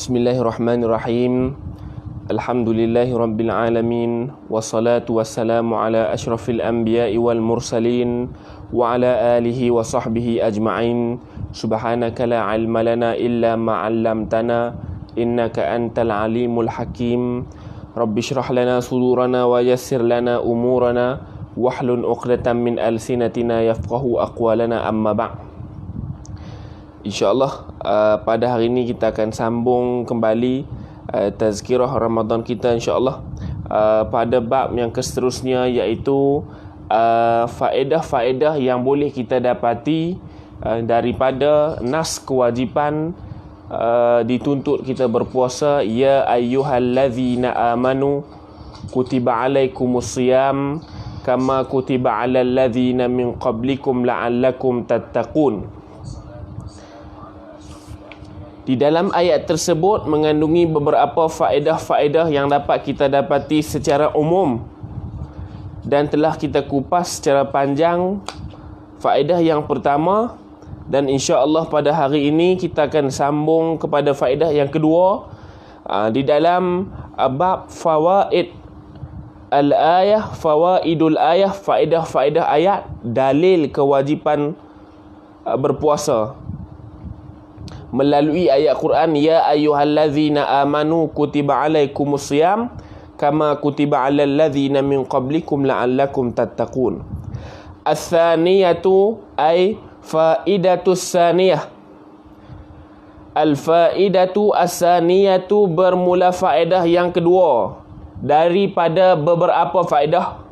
Bismillahirrahmanirrahim. Alhamdulillahi rabbil alamin. Wassalatu wassalamu ala asyrafil anbiya'i wal mursalin wa ala alihi wa sahbihi ajma'in. Subhanaka la ilma lana illa ma 'allamtana innaka antal alimul hakim. Rabbi shrah lana sudurana wa yassir lana umurana wahlul 'uqdatam min alsinatina yafqahu aqwalana, amma ba'. InsyaAllah pada hari ini kita akan sambung kembali tazkirah Ramadan kita, insyaAllah, pada bab yang seterusnya, iaitu faedah-faedah yang boleh kita dapati daripada nas kewajipan dituntut kita berpuasa. Ya ayyuhallazina amanu kutiba alaikumusiyam kama kutiba alal ladzina min qablikum la'allakum tattaqun. Di dalam ayat tersebut mengandungi beberapa faedah-faedah yang dapat kita dapati secara umum dan telah kita kupas secara panjang. Faedah yang pertama, dan insya-Allah pada hari ini kita akan sambung kepada faedah yang kedua di dalam bab fawaid al-ayah, fawaidul ayah, faedah-faedah ayat, dalil kewajipan berpuasa melalui ayat Quran. Ya ayyuhallazina amanu kutiba alaikumusiyam kama kutiba alal ladzina min qablikum la'allakum tattaqun. Ats-tsaniyatu ay faidatus tsaniyah. Al-faidatu as-tsaniyatu bermula faedah yang kedua daripada beberapa faedah.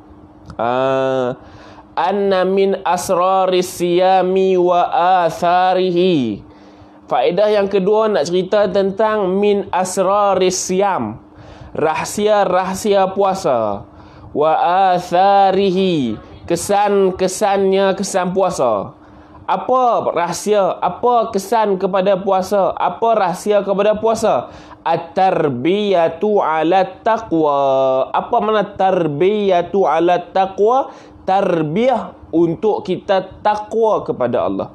Anna min asraris siyami wa atharihi. Faedah yang kedua nak cerita tentang min asraris siyam, rahsia-rahsia puasa, wa atharihi, kesan-kesannya kesan puasa. Apa rahsia, apa kesan kepada puasa, apa rahsia kepada puasa? At-tarbiyatu 'ala taqwa. Apa makna tarbiyatu 'ala taqwa? Tarbiyah untuk kita takwa kepada Allah.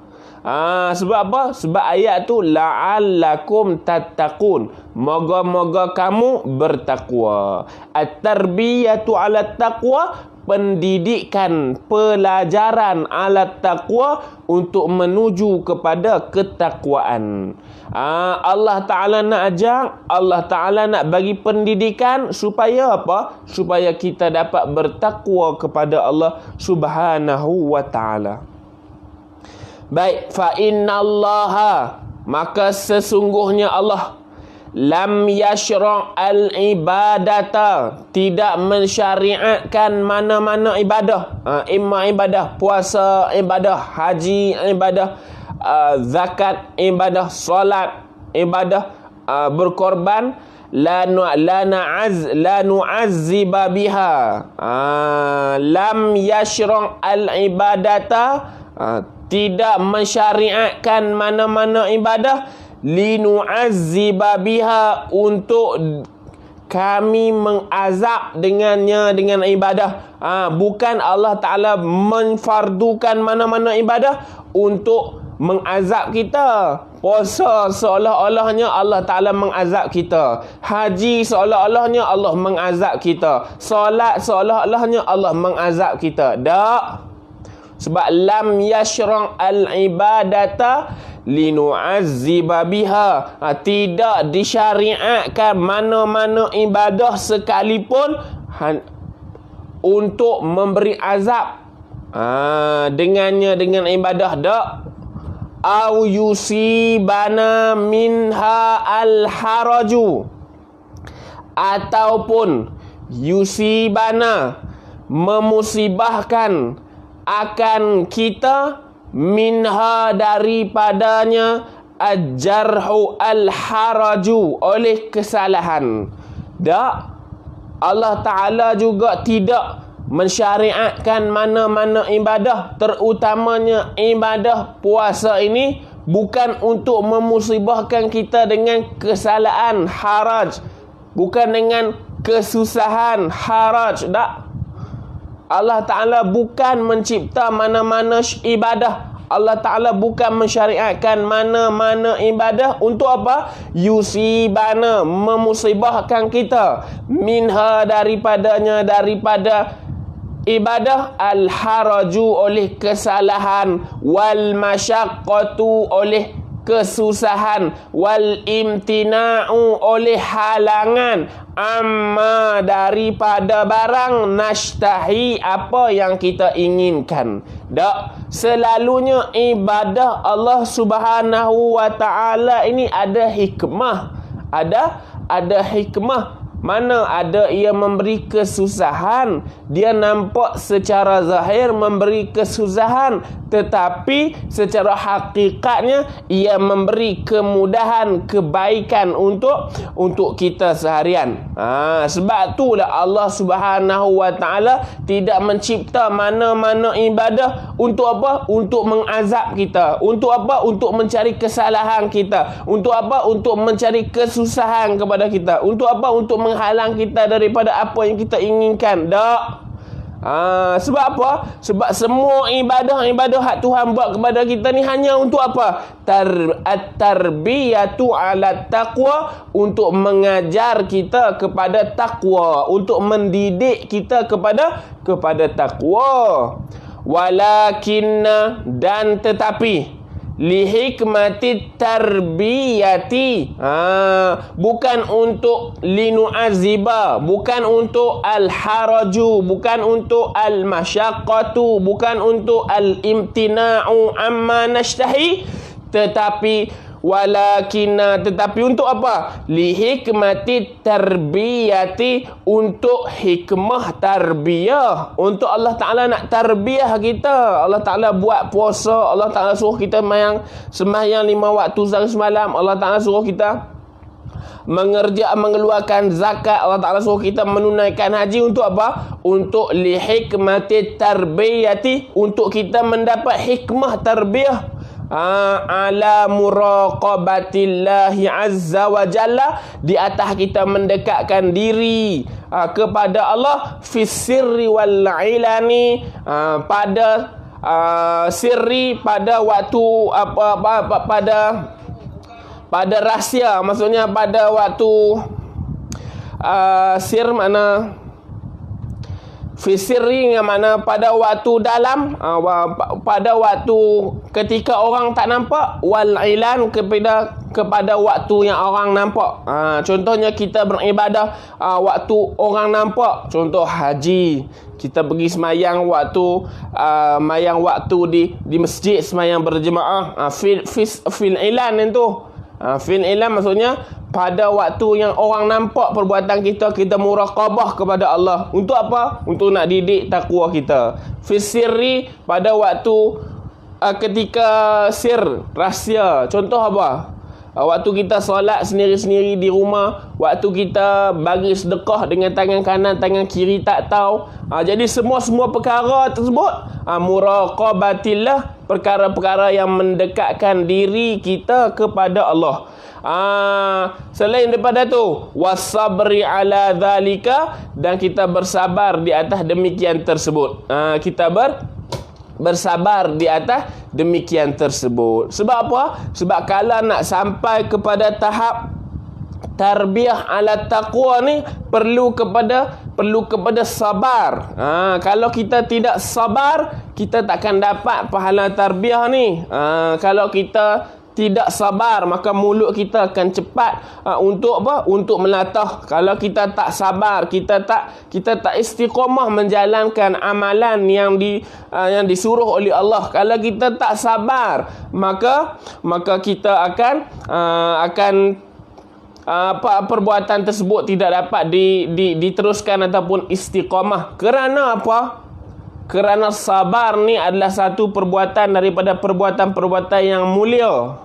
Sebab apa? Sebab ayat tu la'allakum tattaqun, moga-moga kamu bertakwa. At-tarbiyatu 'ala taqwa, pendidikan, pelajaran 'ala taqwa, untuk menuju kepada ketakwaan. Allah Ta'ala nak ajak, Allah Ta'ala nak bagi pendidikan supaya apa? Supaya kita dapat bertakwa kepada Allah Subhanahu wa Ta'ala. Baik, fa innallaha, maka sesungguhnya Allah, lam yashra' al-ibadata, tidak mensyariatkan mana-mana ibadah. Imma ibadah puasa, ibadah haji, ibadah zakat, ibadah solat, ibadah berkorban, la nu'azziba biha. Lam yashra' al-ibadata, tidak mensyariatkan mana-mana ibadah, linu'azziba biha, untuk kami mengazab dengannya, dengan ibadah. Bukan Allah Ta'ala menfardukan mana-mana ibadah untuk mengazab kita. Puasa seolah-olahnya Allah Ta'ala mengazab kita. Haji seolah-olahnya Allah mengazab kita. Solat seolah-olahnya Allah mengazab kita. Tak. Sebab lam yashra' al-ibadata linu'azziba biha, tidak disyariatkan mana-mana ibadah sekalipun untuk memberi azab dengannya, dengan ibadah. Tak. Au yusibana minha al-haraju, ataupun yusibana, memusibahkan akan kita, minha, daripadanya, ajarhu al-haraju, oleh kesalahan. Tak. Allah Ta'ala juga tidak mensyariatkan mana-mana ibadah, terutamanya ibadah puasa ini, bukan untuk memusibahkan kita dengan kesalahan, haraj, bukan dengan kesusahan, haraj. Tak. Allah Ta'ala bukan mencipta mana-mana ibadah Allah Ta'ala bukan mensyariatkan mana-mana ibadah untuk apa? Yusibana, memusibahkan kita. Minha, daripadanya, daripada ibadah, al-haraju, oleh kesalahan, wal masyaqqatu, oleh kesusahan, wal imtina'u, oleh halangan, amma, daripada barang, nashtahi, apa yang kita inginkan. Tak selalunya ibadah Allah Subhanahu wa Ta'ala ini ada hikmah. Ada hikmah. Mana ada ia memberi kesusahan, dia nampak secara zahir memberi kesusahan, tetapi secara hakikatnya ia memberi kemudahan, kebaikan untuk kita seharian. Sebab itulah Allah Subhanahu wa Ta'ala tidak mencipta mana-mana ibadah untuk apa? Untuk mengazab kita. Untuk apa? Untuk mencari kesalahan kita. Untuk apa? Untuk mencari kesusahan kepada kita. Untuk apa? Untuk menghalang kita daripada apa yang kita inginkan. Tak. Sebab apa? Sebab semua ibadah hak Tuhan buat kepada kita ni hanya untuk apa? At-tarbiyatu ala taqwa, untuk mengajar kita kepada takwa, untuk mendidik kita kepada takwa. Walakinna, dan tetapi, lihikmati tarbiyati, bukan untuk linu'aziba, bukan untuk al-haraju, bukan untuk al-masyaqqatu, bukan untuk al-imtina'u amma nashtahi, tetapi tetapi untuk apa? Lihikmati tarbiyati, untuk hikmah tarbiyah, untuk Allah Ta'ala nak tarbiyah kita. Allah Ta'ala buat puasa, Allah Ta'ala suruh kita sembahyang 5 waktu sehari semalam, Allah Ta'ala suruh kita mengeluarkan zakat, Allah Ta'ala suruh kita menunaikan haji. Untuk apa? Untuk lihikmati tarbiyati, untuk kita mendapat hikmah tarbiyah, ala muraqabatillahi azza wa jalla, di atas kita mendekatkan diri kepada Allah, fis sirri wal ilani, pada sirri, pada waktu pada rahsia, maksudnya pada waktu sir mana fisiri, yang mana pada waktu dalam, pada waktu ketika orang tak nampak, wal ilan, kepada waktu yang orang nampak. Contohnya kita beribadah waktu orang nampak, contoh haji, kita pergi semayang waktu di masjid, semayang berjemaah, fil ilan itu. Fil ilan maksudnya pada waktu yang orang nampak perbuatan kita, kita muraqabah kepada Allah. Untuk apa? Untuk nak didik takwa kita. Fil sirri, pada waktu ketika sir, rahsia. Contoh apa? Waktu kita solat sendiri-sendiri di rumah, waktu kita bagi sedekah dengan tangan kanan, tangan kiri tak tahu. Jadi semua perkara tersebut muraqabatillah, perkara-perkara yang mendekatkan diri kita kepada Allah. Selain daripada tu, wasabri ala zalika, dan kita bersabar di atas demikian tersebut. Kita bersabar di atas demikian tersebut. Sebab apa? Sebab kalau nak sampai kepada tahap tarbiyah ala taqwa ni, perlu kepada sabar. Kalau kita tidak sabar, kita takkan dapat pahala tarbiyah ni. Kalau kita tidak sabar, maka mulut kita akan cepat untuk apa? Untuk melatah. Kalau kita tak sabar, kita tak istiqamah menjalankan amalan yang disuruh oleh Allah. Kalau kita tak sabar, maka kita akan perbuatan tersebut tidak dapat diteruskan ataupun istiqamah. Kerana apa? Kerana sabar ni adalah satu perbuatan daripada perbuatan-perbuatan yang mulia.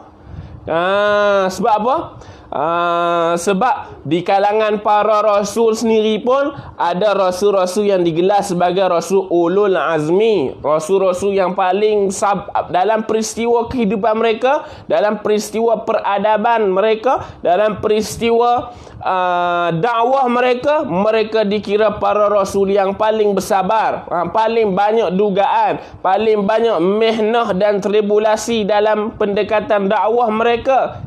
Sebab apa? Sebab di kalangan para rasul sendiri pun ada rasul-rasul yang digelar sebagai rasul ulul azmi, rasul-rasul yang paling dalam peristiwa kehidupan mereka, dalam peristiwa peradaban mereka, dalam peristiwa dakwah mereka, mereka dikira para rasul yang paling bersabar, paling banyak dugaan, paling banyak mihnah dan tribulasi dalam pendekatan dakwah mereka,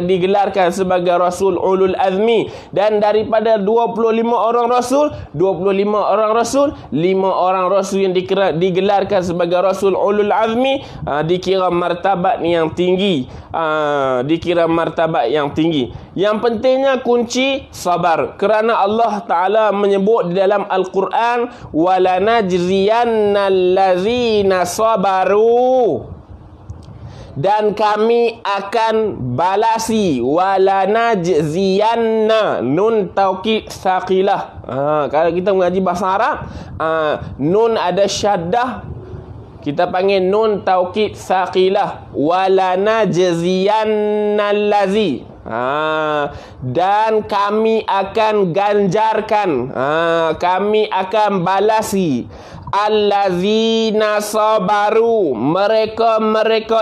digelarkan sebagai rasul ulul azmi. Dan daripada 25 orang rasul, 5 orang rasul yang digelarkan sebagai rasul ulul azmi, dikira martabat yang tinggi, Yang pentingnya kunci sabar, kerana Allah Ta'ala menyebut di dalam Al-Quran, walanajziyannal ladzina sabaru, dan kami akan balasi, walanajziyanna, nun taukid saqilah. Kalau kita mengaji bahasa Arab, nun ada syaddah, kita panggil nun taukid saqilah, walanajziyannal ladzi, dan kami akan ganjarkan, kami akan balasi allazina sabaru, mereka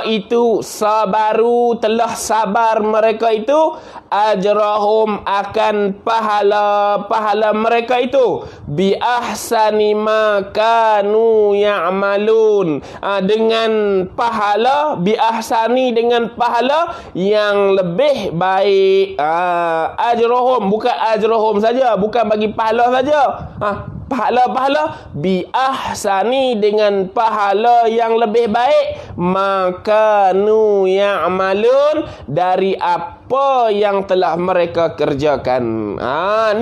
itu sabaru, telah sabar mereka itu, ajrahum, akan pahala mereka itu, bi ahsani ma kanu ya'malun, dengan pahala, bi ahsani, dengan pahala yang lebih baik. Ajrahum, bukan ajrahum saja, bukan bagi pahala saja, pahala bi ahsani, dengan pahala yang lebih baik, makanu ya'malun, dari apa yang telah mereka kerjakan.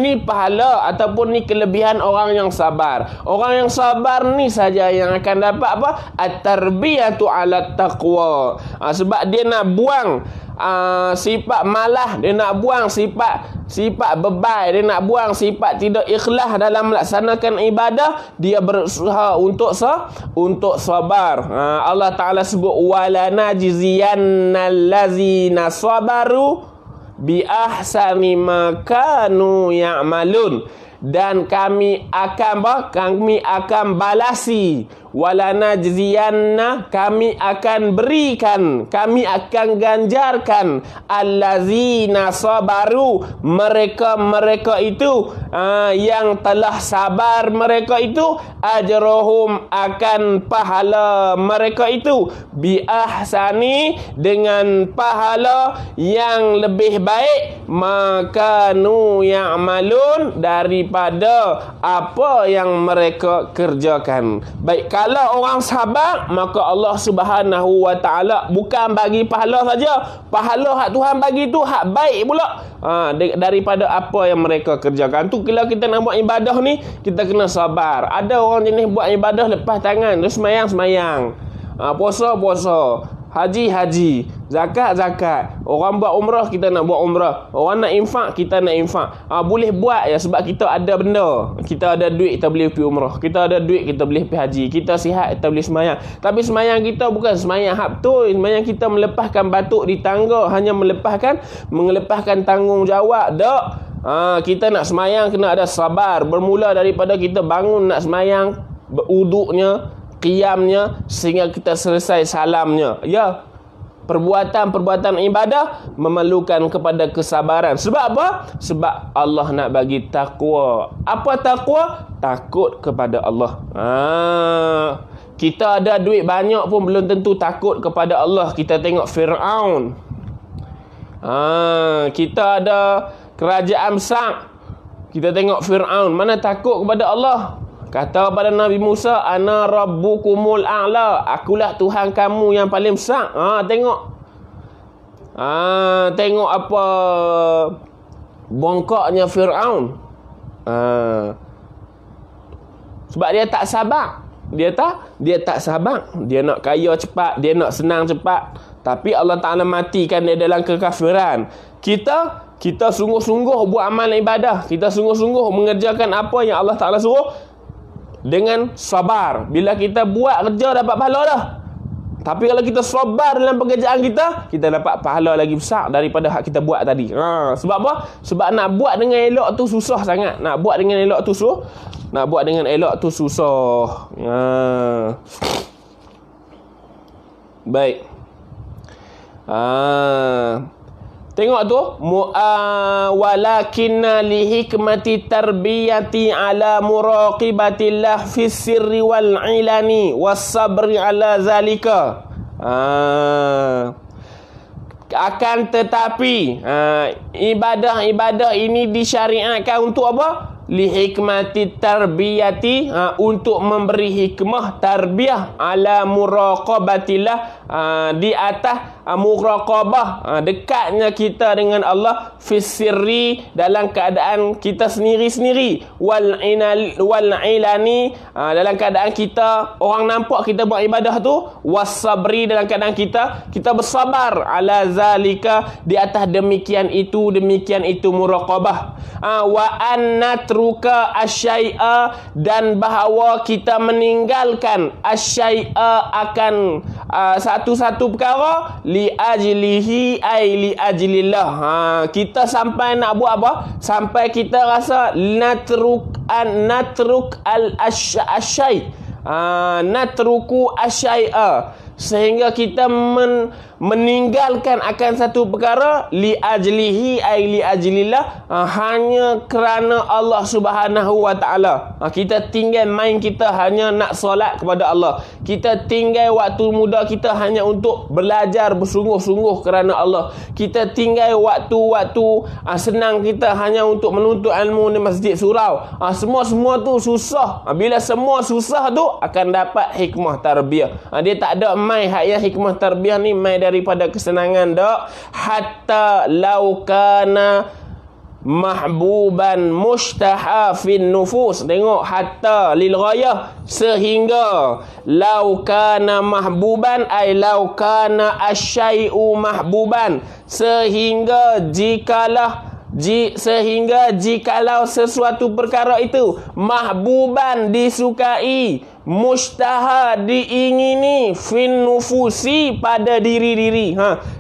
Ni pahala ataupun ni kelebihan orang yang sabar. Orang yang sabar ni saja yang akan dapat apa? At-tarbiyatu 'ala taqwa. Sebab dia nak buang sifat malah, dia nak buang sifat bebai, dia nak buang sifat tidak ikhlas dalam melaksanakan ibadah, dia berusaha untuk sabar. Allah Ta'ala sebut walanajziyannal ladzina sabaru bi ahsani ma kanu ya'malun, dan kami akan balasi, walanajziyanna, kami akan berikan, kami akan ganjarkan, allazina sabaru, mereka itu yang telah sabar, mereka itu, ajrohum, akan pahala mereka itu, bi ahsani, dengan pahala yang lebih baik, makanu ya'malun, daripada apa yang mereka kerjakan. Baik, kalau orang sabar, maka Allah Subhanahu wa Ta'ala bukan bagi pahala saja, pahala hak Tuhan bagi tu hak baik pula, daripada apa yang mereka kerjakan. Tu kalau kita nak buat ibadah ni, kita kena sabar. Ada orang jenis buat ibadah lepas tangan, dia semayang, puasa, haji, zakat. Orang buat umrah, kita nak buat umrah. Orang nak infak, kita nak infak. Boleh buat ya, sebab kita ada benda. Kita ada duit, kita boleh pergi umrah. Kita ada duit, kita boleh pergi haji. Kita sihat, kita boleh semayang. Tapi semayang kita bukan semayang hak betul. Semayang kita melepaskan batuk di tangga, hanya melepaskan tanggungjawab. Tak. Kita nak semayang kena ada sabar. Bermula daripada kita bangun nak semayang, beruduknya, qiyamnya, sehingga kita selesai salamnya. Ya, perbuatan ibadah memerlukan kepada kesabaran. Sebab apa? Sebab Allah nak bagi takwa. Apa takwa? Takut kepada Allah. Kita ada duit banyak pun belum tentu takut kepada Allah. Kita tengok Fir'aun. Kita ada kerajaan besar, kita tengok Fir'aun, mana takut kepada Allah. Kata pada Nabi Musa, ana rabbukumul a'la, akulah Tuhan kamu yang paling besar. Tengok apa bongkoknya Fir'aun. Sebab dia tak sabar. Dia tak sabar. Dia nak kaya cepat, dia nak senang cepat. Tapi Allah Ta'ala matikan dia dalam kekafiran. Kita sungguh-sungguh buat amal ibadah. Kita sungguh-sungguh mengerjakan apa yang Allah Ta'ala suruh dengan sabar. Bila kita buat kerja, dapat pahala dah. Tapi kalau kita sabar dalam pekerjaan kita dapat pahala lagi besar daripada hak kita buat tadi. Sebab apa? Sebab nak buat dengan elok tu susah sangat. Nak buat dengan elok tu susah. Baik. Tengok tu, walakinna li hikmati tarbiyati ala muraqibatillah fis sirri wal ilani was sabri ala zalika. Akan tetapi ibadah-ibadah ini disyariatkan untuk apa? Li hikmati tarbiyati, untuk memberi hikmah tarbiyah ala muraqabatillah, di atas muraqabah, dekatnya kita dengan Allah, fis sirri, dalam keadaan kita sendiri-sendiri, wal ilani, dalam keadaan kita orang nampak kita buat ibadah tu, was sabri, dalam keadaan kita bersabar, ala zalika, di atas demikian itu muraqabah. Wa annatruka asyai'a, dan bahawa kita meninggalkan asyai'a, akan satu-satu perkara, li ajlihi ay li ajlillah. Kita sampai nak buat apa? Sampai kita rasa natruk al asyai, natruku asyai'a, sehingga kita meninggalkan akan satu perkara, li ajlihi ay li ajlillah, hanya kerana Allah Subhanahu wa taala. Kita tinggal main kita hanya nak solat kepada Allah. Kita tinggal waktu muda kita hanya untuk belajar bersungguh-sungguh kerana Allah. Kita tinggal waktu-waktu senang kita hanya untuk menuntut ilmu di masjid surau. Semua tu susah. Bila semua susah tu akan dapat hikmah tarbiyah. Dia tak ada mai hak hikmah tarbiyah ni mai daripada kesenangan dak. Hatta laukana mahbuban mushtaha fin nufus. Tengok, hatta lil ghayah, sehingga laukana mahbuban ay laukana asyai'u mahbuban, sehingga jikalau sesuatu perkara itu mahbuban disukai, mustaha diingini, fin nufusi pada diri-diri.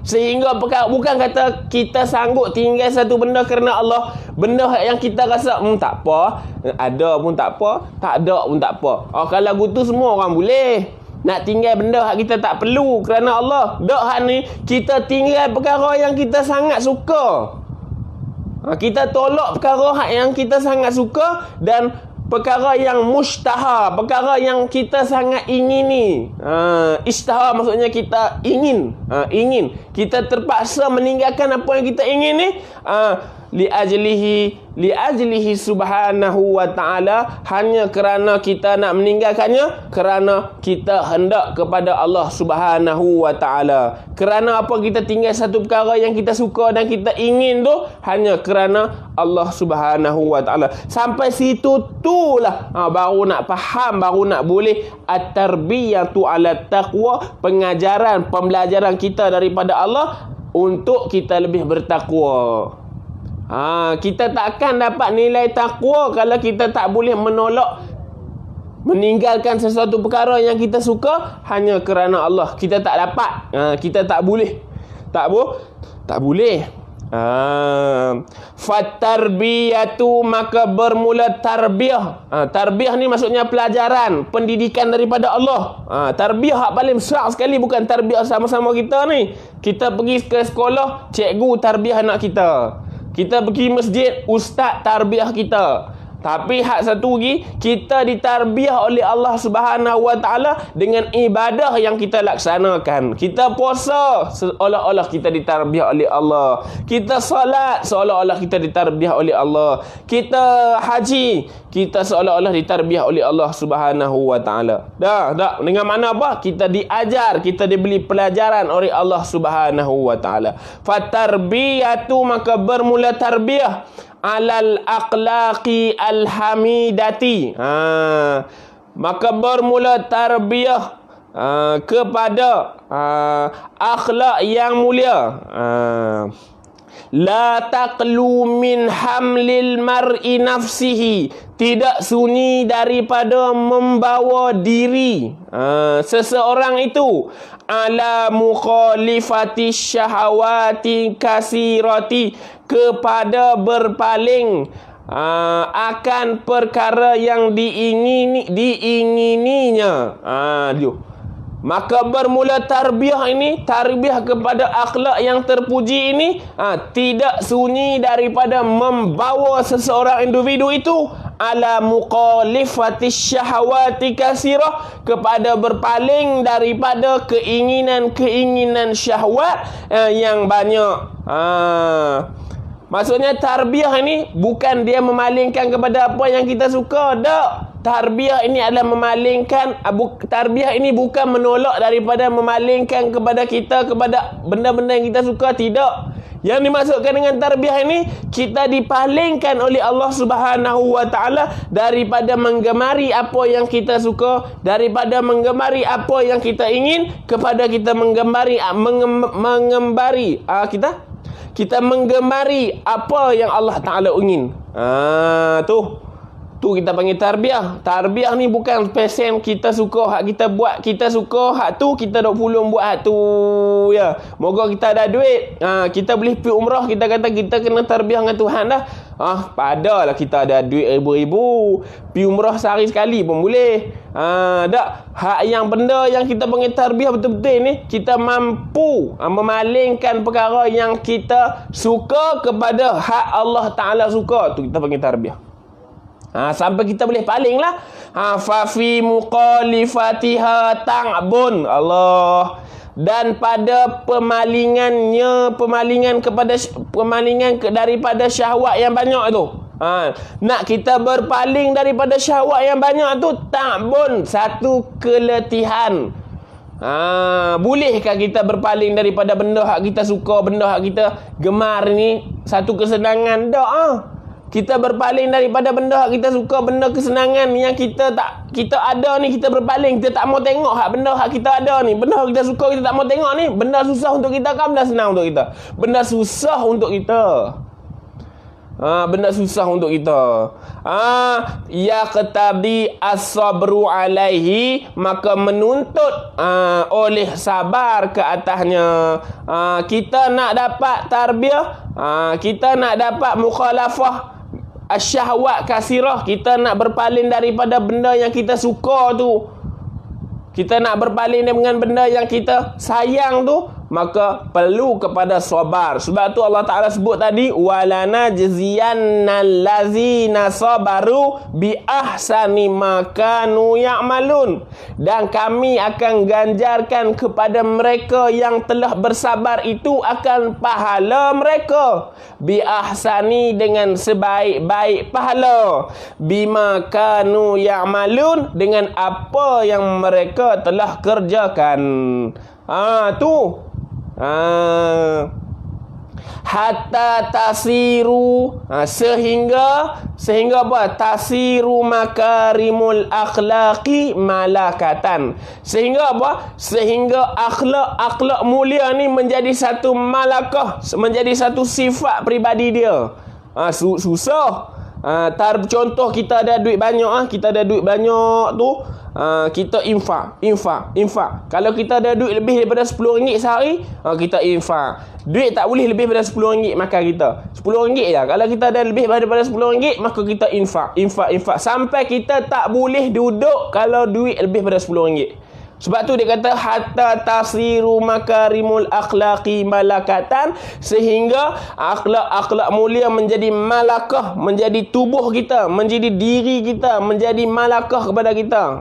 Sehingga bukan kata kita sanggup tinggal satu benda kerana Allah, benda yang kita rasa tak apa, ada pun tak apa, tak ada pun tak apa. Kalau gitu semua orang boleh nak tinggal benda hak kita tak perlu kerana Allah. Dak hak ni kita tinggal perkara yang kita sangat suka. Kita tolak perkara hak yang kita sangat suka, dan perkara yang mustaha, perkara yang kita sangat ingini. Istaha maksudnya kita ingin. Kita terpaksa meninggalkan apa yang kita ingin ni. Li ajlihi subhanahu wa ta'ala, hanya kerana kita nak meninggalkannya, kerana kita hendak kepada Allah Subhanahu wa ta'ala. Kerana apa kita tinggal satu perkara yang kita suka dan kita ingin tu, hanya kerana Allah Subhanahu wa ta'ala. Sampai situ tulah baru nak faham, baru nak boleh at-tarbiyatu ala taqwa, pembelajaran kita daripada Allah untuk kita lebih bertakwa. Kita takkan dapat nilai takwa kalau kita tak boleh meninggalkan sesuatu perkara yang kita suka hanya kerana Allah. Kita tak dapat. Kita tak boleh. Tak boleh. Fatarbiyatu, maka bermula tarbiyah. Tarbiyah ni maksudnya pelajaran, pendidikan daripada Allah. Tarbiyah hak paling besar sekali, bukan tarbiyah sama-sama kita ni. Kita pergi ke sekolah, cikgu tarbiyah anak kita. Kita pergi masjid, ustaz tarbiyah kita. Tapi hak satu lagi, kita ditarbiyah oleh Allah Subhanahu wa ta'ala dengan ibadah yang kita laksanakan. Kita puasa, seolah-olah kita ditarbiyah oleh Allah. Kita salat, seolah-olah kita ditarbiyah oleh Allah. Kita haji, kita seolah-olah ditarbiyah oleh Allah Subhanahu wa ta'ala. Dah. Dengan makna apa? Kita diajar, kita diberi pelajaran oleh Allah Subhanahu wa ta'ala. Fatarbiyatu, maka bermula tarbiyah alal akhlaqi alhamidati. Maka bermula tarbiyah kepada akhlak yang mulia. La taqlu min hamlil mar'i nafsihi, tidak sunyi daripada membawa diri seseorang itu ala mukhalifati syahawati kasirati, kepada berpaling akan perkara yang diingininya. Maka bermula tarbiyah ini, tarbiyah kepada akhlak yang terpuji ini, tidak sunyi daripada membawa seseorang individu itu ala muqalifati syahawati kasirah, kepada berpaling daripada keinginan-keinginan syahwat yang banyak. Maksudnya tarbiyah ini bukan dia memalingkan kepada apa yang kita suka. Tak. Tarbiyah ini adalah memalingkan, tarbiyah ini bukan menolak daripada memalingkan kepada kita kepada benda-benda yang kita suka. Tidak. Yang dimaksudkan dengan tarbiyah ini, kita dipalingkan oleh Allah Subhanahu wa taala daripada menggemari apa yang kita suka, daripada menggemari apa yang kita ingin, kepada kita menggemari kita menggemari apa yang Allah Taala ingin. Tu kita panggil tarbiyah. Tarbiyah ni bukan pesen kita suka hak kita buat, kita suka hak tu, kita dok pulung buat hak tu ya. Moga kita ada duit. Kita boleh pergi umrah, kita kata kita kena tarbiyah dengan Tuhan dah. Padalah kita ada duit ribu-ribu, pergi umrah sehari sekali pun boleh. Tak. Hak yang benda yang kita panggil tarbiyah betul-betul ni, kita mampu memalingkan perkara yang kita suka kepada hak Allah Taala suka. Tu kita panggil tarbiyah. Sampai kita boleh paling lah. Fa fi muqalifatiha ta'bun Allah. Dan pada pemalingan daripada syahwat yang banyak tu. Nak kita berpaling daripada syahwat yang banyak tu, ta'bun, satu keletihan. Bolehkah kita berpaling daripada benda hak kita suka, benda hak kita gemar ni, satu kesenangan? Tak. Kita berpaling daripada benda hak kita suka, benda kesenangan yang kita ada ni, kita berpaling. Kita tak mau tengok hak benda hak kita ada ni, benda hak kita suka kita tak mau tengok ni. Benda susah untuk kita kan benda senang untuk kita? Benda susah untuk kita. Benda susah untuk kita. Ya qatabi as-sabru alaihi, maka menuntut oleh sabar ke atasnya. Kita nak dapat tarbiyah, kita nak dapat mukhalafah asyahwat kasirah, kita nak berpaling daripada benda yang kita suka tu, kita nak berpaling dengan benda yang kita sayang tu, maka perlu kepada sabar. Sebab tu Allah Ta'ala sebut tadi, walana jaziyannal lazina sabaru bi ahsani ma kanu ya'malun, dan kami akan ganjarkan kepada mereka yang telah bersabar itu akan pahala mereka, bi ahsani, dengan sebaik-baik pahala, bima kanu ya'malun, dengan apa yang mereka telah kerjakan. Hatta tasiru, sehingga apa? Tasiru makarimul akhlaqi malakatan. Sehingga apa? Sehingga akhlak mulia ni menjadi satu malakah, menjadi satu sifat pribadi dia. Susah. Contoh, kita ada duit banyak, kita ada duit banyak tu, kita infak. Kalau kita ada duit lebih daripada RM10 sehari, kita infak. Duit tak boleh lebih daripada RM10 makan kita. RM10 je. Kalau kita ada lebih daripada RM10, maka kita infak. Sampai kita tak boleh duduk kalau duit lebih daripada RM10. Sebab tu dia kata hatta tasiru makarimul akhlaqi malakatan, sehingga akhlak mulia menjadi malakah, menjadi tubuh kita, menjadi diri kita, menjadi malakah kepada kita.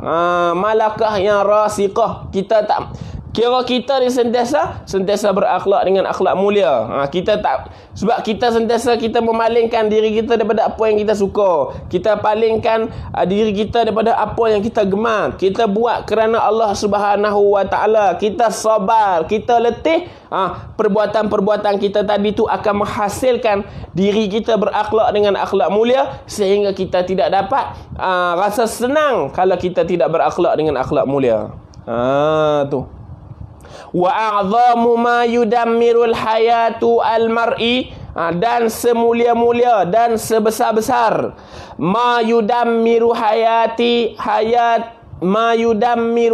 Malakah yang rasiqah. Kita tak kira kita ni sentiasa berakhlak dengan akhlak mulia. Kita tak, sebab kita sentiasa kita memalingkan diri kita daripada apa yang kita suka. Kita palingkan diri kita daripada apa yang kita gemar. Kita buat kerana Allah Subhanahu wa taala. Kita sabar, kita letih. Perbuatan-perbuatan kita tadi tu akan menghasilkan diri kita berakhlak dengan akhlak mulia, sehingga kita tidak dapat rasa senang kalau kita tidak berakhlak dengan akhlak mulia. Tu. Wa a'zamu ma yudammirul hayatu al-mar'i, dan semulia-mulia dan sebesar-besar ma yudammiru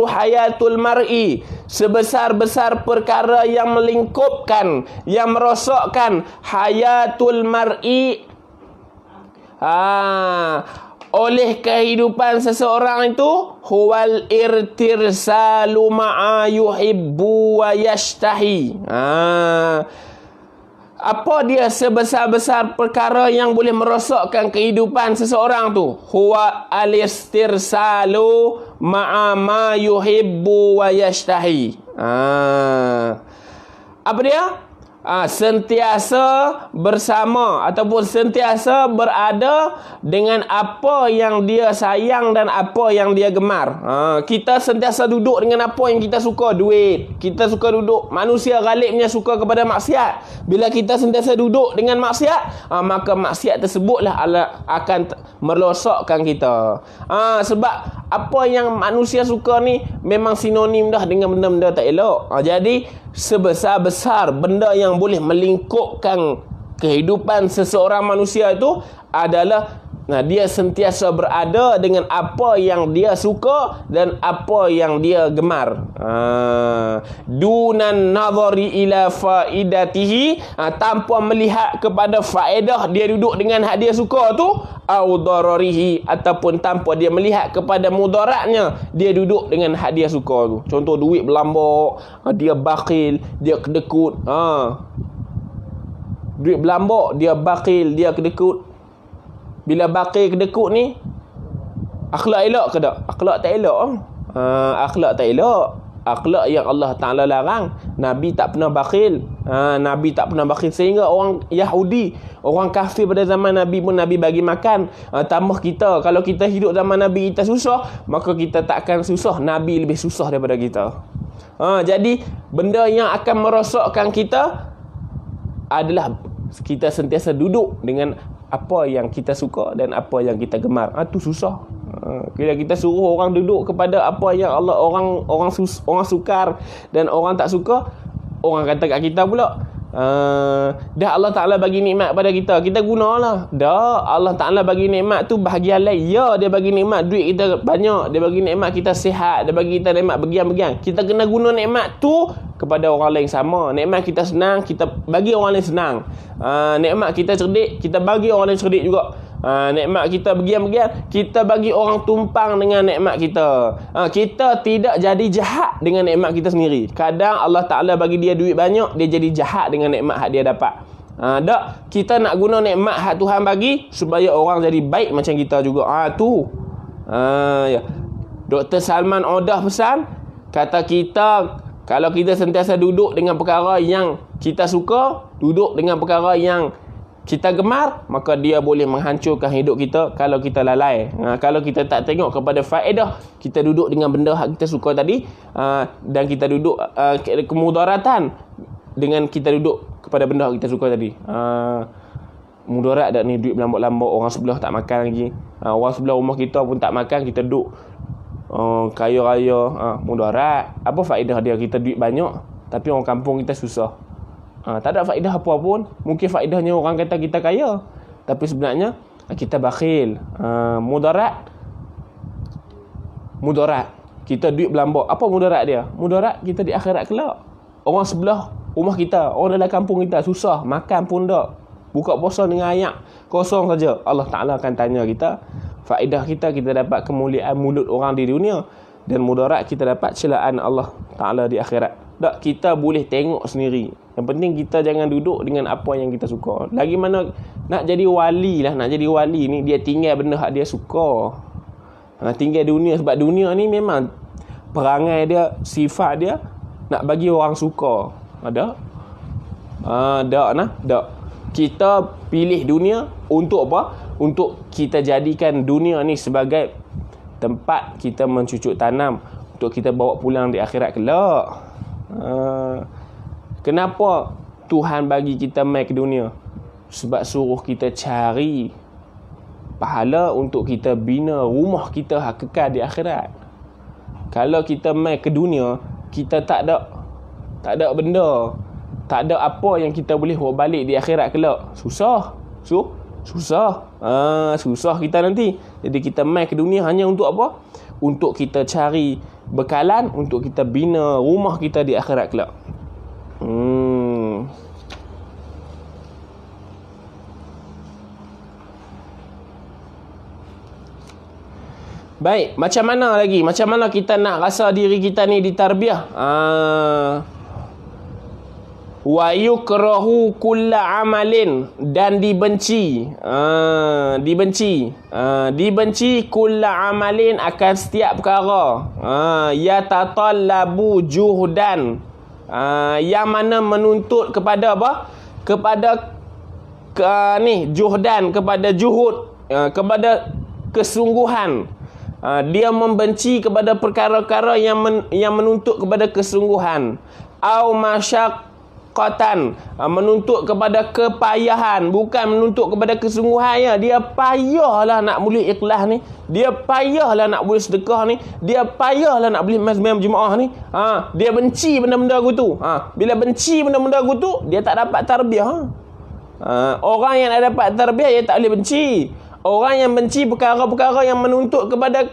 hayatul mar'i, sebesar-besar perkara yang melingkupkan, yang merosakkan hayatul mar'i, oleh kehidupan seseorang itu huwal irtirsalu ma'a yuhibbu wa yashtahi. Apa dia sebesar-besar perkara yang boleh merosakkan kehidupan seseorang tu? Huwa al-istirsalu ma'a ma yuhibbu wa yashtahi. Apa dia? Sentiasa bersama ataupun sentiasa berada dengan apa yang dia sayang dan apa yang dia gemar. Kita sentiasa duduk dengan apa yang kita suka. Duit, kita suka duduk. Manusia galibnya suka kepada maksiat. Bila kita sentiasa duduk dengan maksiat, maka maksiat tersebutlah akan merosakkan kita. Sebab apa yang manusia suka ni memang sinonim dah dengan benda-benda tak elok. Jadi sebesar-besar benda yang boleh melingkupkan kehidupan seseorang manusia itu adalah dia sentiasa berada dengan apa yang dia suka dan apa yang dia gemar. Dunan nazari ila faidatihi, tanpa melihat kepada faedah dia duduk dengan hak dia suka tu, au dararihi, ataupun tanpa dia melihat kepada mudaratnya dia duduk dengan hak dia suka tu. Contoh duit berlambak, dia bakhil, dia kedekut. Duit berlambak, dia bakhil, dia kedekut. Bila bakir kedekut ni, akhlak elok ke tak? Akhlak tak elok. Akhlak tak elok. Akhlak yang Allah Ta'ala larang. Nabi tak pernah bakhil. Nabi tak pernah bakhil. Sehingga orang Yahudi, orang kafir pada zaman Nabi pun Nabi bagi makan. Tambah kita, kalau kita hidup zaman Nabi kita susah, maka kita tak akan susah. Nabi lebih susah daripada kita. Jadi benda yang akan merosakkan kita adalah kita sentiasa duduk dengan apa yang kita suka dan apa yang kita gemar. Tu susah. Bila kita suruh orang duduk kepada apa yang orang sukar dan orang tak suka, orang kata kat kita pula, dah Allah Ta'ala bagi nikmat pada kita, kita gunalah. Dah Allah Ta'ala bagi nikmat tu bahagian lain. Ya, dia bagi nikmat duit kita banyak, dia bagi nikmat kita sihat, dia bagi kita nikmat begian-begian. Kita kena guna nikmat tu kepada orang lain sama. Nikmat kita senang, kita bagi orang lain senang. Nikmat kita cerdik, kita bagi orang lain cerdik juga. Nikmat kita begian-begian, kita bagi orang tumpang dengan nikmat kita. Kita tidak jadi jahat dengan nikmat kita sendiri. Kadang Allah Ta'ala bagi dia duit banyak, dia jadi jahat dengan nikmat hak dia dapat. Tak, kita nak guna nikmat hak Tuhan bagi supaya orang jadi baik macam kita juga. Ya. Dr. Salman Odah pesan, kata kita, kalau kita sentiasa duduk dengan perkara yang kita suka, duduk dengan perkara yang kita gemar, maka dia boleh menghancurkan hidup kita kalau kita lalai. Kalau kita tak tengok kepada faedah, kita duduk dengan benda yang kita suka tadi, dan kita duduk kemudaratan dengan kita duduk kepada benda yang kita suka tadi. Mudarat dak ni, duit berlambak-lambak, orang sebelah tak makan lagi. Orang sebelah rumah kita pun tak makan, kita duduk kaya raya. Mudarat. Apa faedah dia? Kita duit banyak tapi orang kampung kita susah. Tak ada faedah apa pun. Mungkin faedahnya orang kata kita kaya, tapi sebenarnya kita bakhil. Mudarat. Kita duit berlambak. Apa mudarat dia? Mudarat kita di akhirat kelak. Orang sebelah rumah kita, orang dalam kampung kita susah, makan pun tak. Buka puasa dengan ayak kosong saja. Allah Ta'ala akan tanya kita. Faedah kita dapat kemuliaan mulut orang di dunia, dan mudarat kita dapat celaan Allah Ta'ala di akhirat. Tak, kita boleh tengok sendiri. Yang penting kita jangan duduk dengan apa yang kita suka. Lagi mana nak jadi wali lah. Nak jadi wali ni, dia tinggal benda hak dia suka. Tinggal dunia. Sebab dunia ni memang perangai dia, sifat dia nak bagi orang suka. Ada? Tak. Kita pilih dunia untuk apa? Untuk kita jadikan dunia ni sebagai tempat kita mencucuk tanam, untuk kita bawa pulang di akhirat kelak. Kenapa Tuhan bagi kita mai ke dunia? Sebab suruh kita cari pahala untuk kita bina rumah kita hak kekal di akhirat. Kalau kita mai ke dunia, kita tak ada benda, tak ada apa yang kita boleh bawa balik di akhirat kelak. Susah kita nanti. Jadi kita mai ke dunia hanya untuk apa? Untuk kita cari bekalan, untuk kita bina rumah kita di akhirat kelak. Baik, macam mana lagi? Macam mana kita nak rasa diri kita ni ditarbiah? Wa yukrahu kulla amalin, dan dibenci. Dibenci kulla amalin, akan setiap perkara. Yatatallabu juhdan, yang mana menuntut kepada apa? Kepada juhdan, kepada juhud, kepada kesungguhan. Dia membenci kepada perkara-perkara yang menuntut kepada kesungguhan. Au masyaqqatan, menuntut kepada kepayahan, bukan menuntut kepada kesungguhan ya. Dia payahlah nak boleh ikhlas ni, dia payahlah nak boleh sedekah ni, dia payahlah nak boleh sembahyang Jumaat ni. Dia benci benda-benda gitu. Bila benci benda-benda gitu, dia tak dapat tarbiyah. Orang yang nak dapat tarbiyah, dia tak boleh benci. Orang yang benci perkara-perkara yang menuntut kepada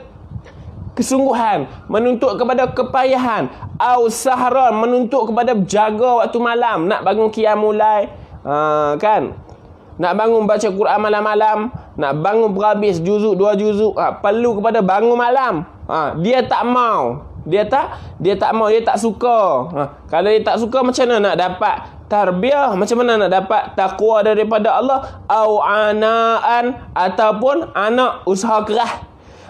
kesungguhan, menuntut kepada kepayahan. Au sahran, menuntut kepada jaga waktu malam, nak bangun qiyamul lail, kan? Nak bangun baca Quran malam-malam, nak bangun berhabis juzuk 2 juzuk, perlu kepada bangun malam. Dia tak mau. Dia tak mau, dia tak suka. Kalau dia tak suka, macam mana nak dapat tarbiyah? Macam mana nak dapat takwa daripada Allah? Au anaan, ataupun anak usaha keras.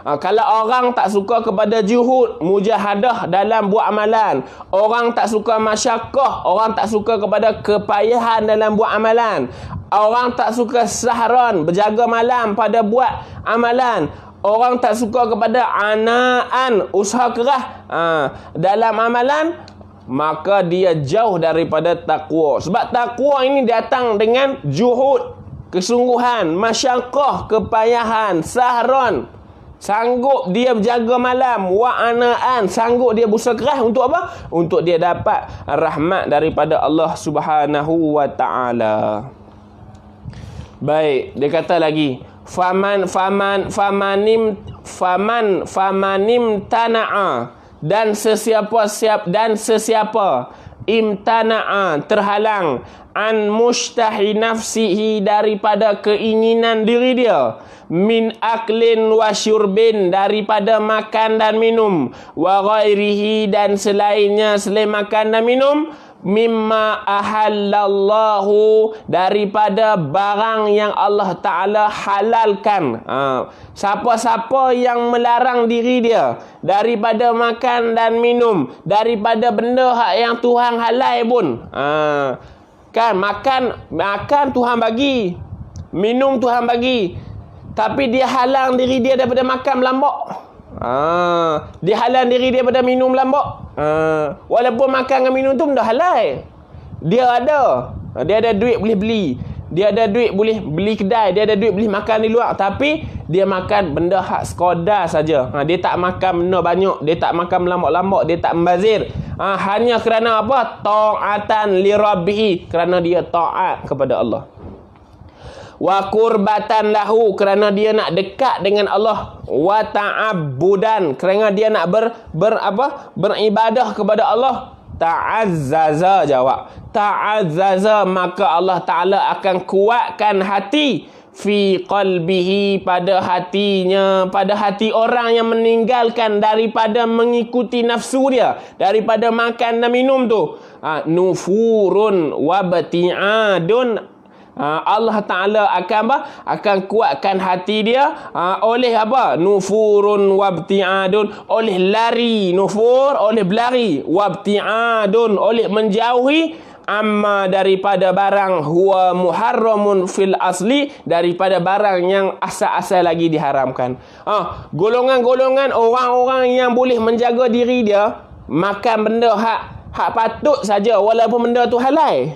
Kalau orang tak suka kepada juhud, mujahadah dalam buat amalan, orang tak suka masyaqqah, orang tak suka kepada kepayahan dalam buat amalan, orang tak suka sahran, berjaga malam pada buat amalan, orang tak suka kepada anaan, usaha keras dalam amalan, maka dia jauh daripada takwa. Sebab takwa ini datang dengan juhud, kesungguhan, masyaqqah, kepayahan, sahran. Sanggup dia berjaga malam, wa anaan, sanggup dia berusaha keras untuk apa? Untuk dia dapat rahmat daripada Allah Subhanahu wa taala. Baik, dia kata lagi, famanim tana'a, dan sesiapa imtana'a, terhalang, an mushtahi nafsihi, daripada keinginan diri dia, min aklin wa syurbin, daripada makan dan minum, wa ghairihi, dan selainnya selain makan dan minum, mimma ahallallahu, daripada barang yang Allah Ta'ala halalkan. Siapa-siapa yang melarang diri dia daripada makan dan minum, daripada benda yang Tuhan halal pun, kan, makan Tuhan bagi, minum Tuhan bagi, tapi dia halang diri dia daripada makan melambak. Dia halang diri dia daripada minum melambak. Walaupun makan dan minum tu benda halal, dia ada duit boleh beli, dia ada duit boleh beli kedai, dia ada duit boleh makan di luar, tapi dia makan benda hak sekadar saja. Dia tak makan benda banyak, dia tak makan melambak-lambak, dia tak membazir. Hanya kerana apa? Ta'atan li rabbihi, kerana dia taat kepada Allah. Wa qurbatan lahu, kerana dia nak dekat dengan Allah. Wa ta'abbudan, kerana dia nak beribadah kepada Allah. Ta'azzaza, jawab. Ta'azzaza, maka Allah Ta'ala akan kuatkan hati, fi qalbihi, pada hatinya, pada hati orang yang meninggalkan daripada mengikuti nafsu dia, daripada makan dan minum tu. Nufurun wabti'adun, Allah Ta'ala akan apa? Akan kuatkan hati dia oleh apa? Nufurun wabti'adun, oleh lari, nufur, oleh berlari, wabti'adun, oleh menjauhi, amma, daripada barang, huwa muharramun fil asli, daripada barang yang asal-asal lagi diharamkan. Golongan-golongan orang-orang yang boleh menjaga diri dia, makan benda hak patut saja walaupun benda tu halal.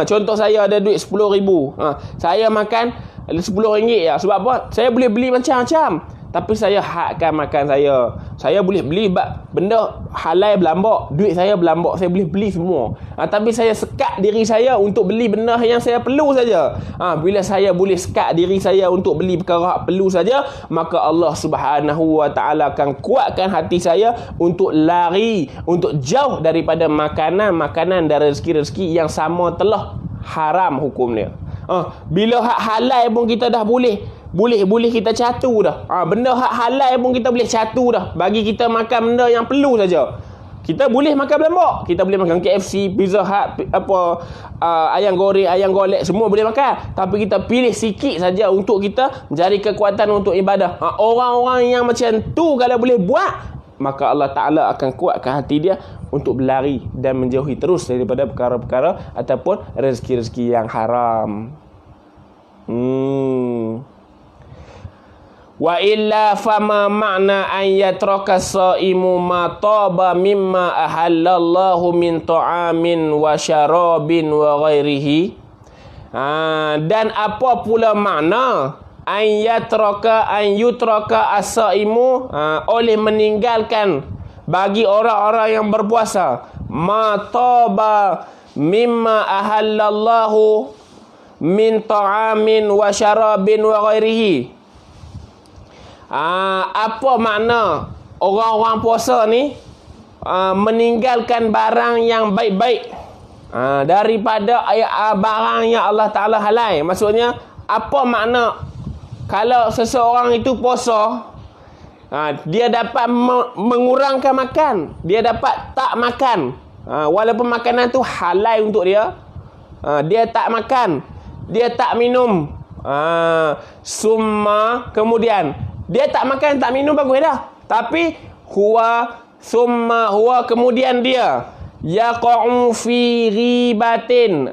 Contoh, saya ada duit 10,000. Saya makan RM10 ya. Sebab apa? Saya boleh beli macam-macam, tapi saya hakkan makan saya. Saya boleh beli benda halal berlambak, duit saya berlambak, saya boleh beli semua. Tapi saya sekat diri saya untuk beli benda yang saya perlu saja. Bila saya boleh sekat diri saya untuk beli perkara perlu saja, maka Allah Subhanahu wa Ta'ala akan kuatkan hati saya untuk lari, untuk jauh daripada makanan-makanan dan rezeki-rezeki yang sama telah haram hukumnya. Bila hak halal pun kita dah boleh Boleh kita catu dah. Benda hak halal pun kita boleh catu dah. Bagi kita makan benda yang perlu saja. Kita boleh makan berlambak. Kita boleh makan KFC, Pizza Hut, ayam goreng, ayam golek, semua boleh makan. Tapi kita pilih sikit saja untuk kita mencari kekuatan untuk ibadah. Orang-orang yang macam tu kalau boleh buat, maka Allah Ta'ala akan kuatkan hati dia untuk berlari dan menjauhi terus daripada perkara-perkara ataupun rezeki-rezeki yang haram. Wa illa fama ma'na an yatraka as-saimu ma taba mimma ahallallahu min ta'amin wa syarabin wa ghairihi. Dan apa pula makna an yutraka as-saimu, oleh meninggalkan bagi orang-orang yang berpuasa ma taba mimma ahallallahu min ta'amin wa syarabin wa ghairihi. Apa makna orang-orang puasa ni meninggalkan barang yang baik-baik daripada barang yang Allah Ta'ala halal? Maksudnya, apa makna kalau seseorang itu puasa, dia dapat mengurangkan makan, dia dapat tak makan, walaupun makanan tu halal untuk dia, dia tak makan, dia tak minum, summa, kemudian dia tak makan, tak minum, bagus dah. Tapi huwa kemudian dia yaqa'u fi ghibatin,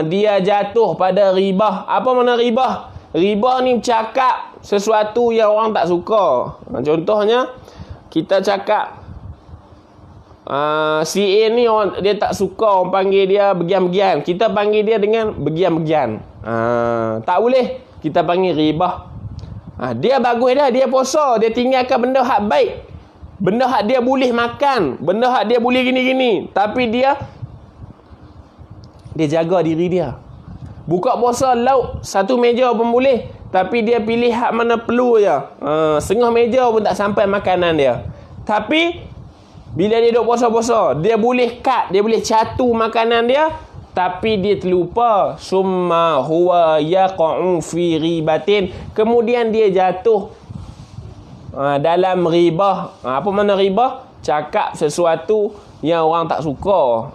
dia jatuh pada ribah. Apa makna ribah? Ribah ni cakap sesuatu yang orang tak suka. Contohnya kita cakap si A ni orang dia tak suka orang panggil dia begian-begian. Kita panggil dia dengan begian-begian. Tak boleh. Kita panggil ribah. Dia bagus dah, dia puasa, dia tinggalkan benda hak baik, benda hak dia boleh makan, benda hak dia boleh gini-gini, tapi dia jaga diri dia. Buka puasa lauk satu meja pun boleh, tapi dia pilih hak mana perlu je. Setengah meja pun tak sampai makanan dia. Tapi bila dia duduk puasa-puasa, dia boleh cut, dia boleh catu makanan dia, tapi dia terlupa summa huwa yaqa'u fi ghibatin, kemudian dia jatuh dalam ribah. Apa makna ribah? Cakap sesuatu yang orang tak suka.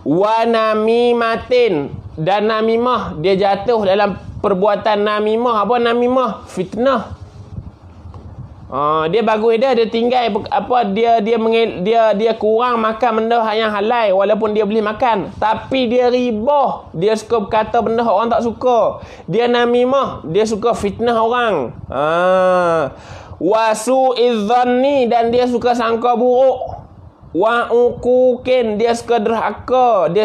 Wa namimatin, dan namimah, dia jatuh dalam perbuatan namimah. Apa namimah? Fitnah. Dia bagus dah, dia tinggal dia kurang makan benda yang halal walaupun dia boleh makan, tapi dia ribah, dia suka berkata benda orang tak suka, dia namimah, dia suka fitnah orang. Wa su'izzanni, dan dia suka sangka buruk. Wa uquqin, dia suka derhaka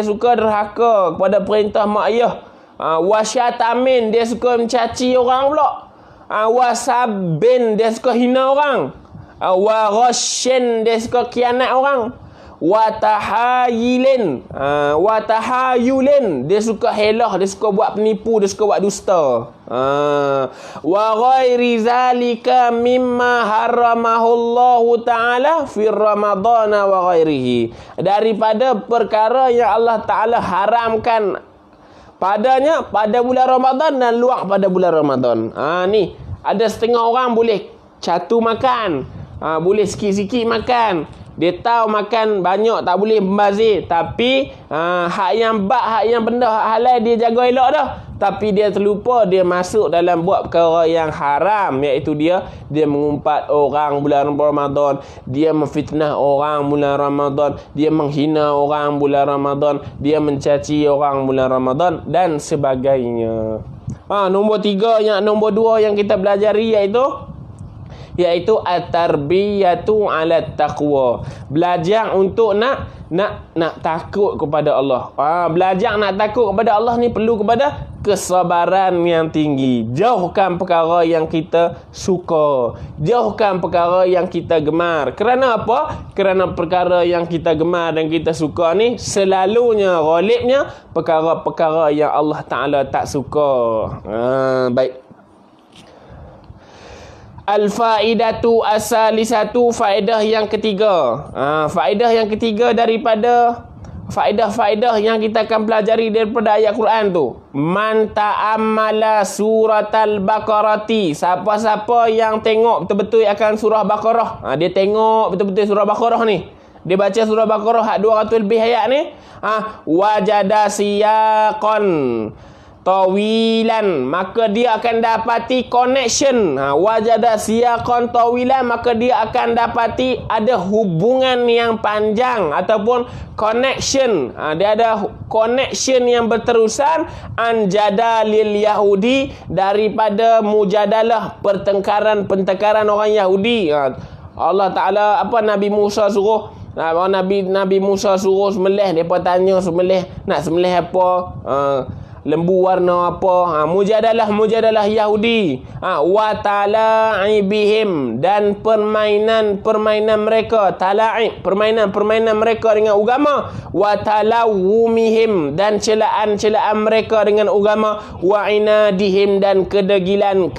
kepada perintah mak ayah. Wa syatamin, dia suka mencaci orang pula. Wasabin, dia suka hina orang. Warashin, dia suka khianat orang. Watahayilin, dia suka helah, dia suka buat penipu, dia suka buat dusta. Wa ghairi zalika mimma haramahullahu ta'ala fi Ramadan wa ghairihi, daripada perkara yang Allah Ta'ala haramkan padanya pada bulan Ramadan dan luar pada bulan Ramadan. Ni ada setengah orang boleh catu makan, boleh sikit-sikit makan. Dia tahu makan banyak tak boleh membazir, tapi hak yang benda hak halal dia jaga elok dah. Tapi dia terlupa, dia masuk dalam buat perkara yang haram, iaitu dia mengumpat orang bulan Ramadan, dia memfitnah orang bulan Ramadan, dia menghina orang bulan Ramadan, dia mencaci orang bulan Ramadan dan sebagainya. Nombor 2 yang kita pelajari iaitu at-tarbiyatu 'ala taqwa. Belajar untuk nak takut kepada Allah. Belajar nak takut kepada Allah ni perlu kepada kesabaran yang tinggi. Jauhkan perkara yang kita suka, jauhkan perkara yang kita gemar. Kerana apa? Kerana perkara yang kita gemar dan kita suka ni selalunya, ghalibnya perkara-perkara yang Allah Ta'ala tak suka. Baik. Al-faidatu as-salisatu, faedah yang ketiga. Faedah yang ketiga daripada faedah-faedah yang kita akan pelajari daripada ayat Quran tu. Man ta'ammala suratal Baqarati. Siapa-siapa yang tengok betul-betul akan surah Baqarah. Dia tengok betul-betul surah Baqarah ni. Dia baca surah Baqarah hak 200 lebih ayat ni. Wajada siyaqan tawilan, maka dia akan dapati connection. Wajada siyaqan tawilan, maka dia akan dapati ada hubungan yang panjang ataupun connection. Dia ada connection yang berterusan anjadalil Yahudi, daripada mujadalah, pertengkaran orang Yahudi. Allah Ta'ala Nabi Musa suruh Nabi Musa suruh sembelih, depa tanya sembelih, nak sembelih apa? Lembu warna apa? Mujadalah Yahudi. Wa tala'ibihim, dan permainan mereka, tala'ib, permainan mereka dengan agama. Wa talawumihim, dan celaan mereka dengan agama. Wa inadihim, dan kedegilan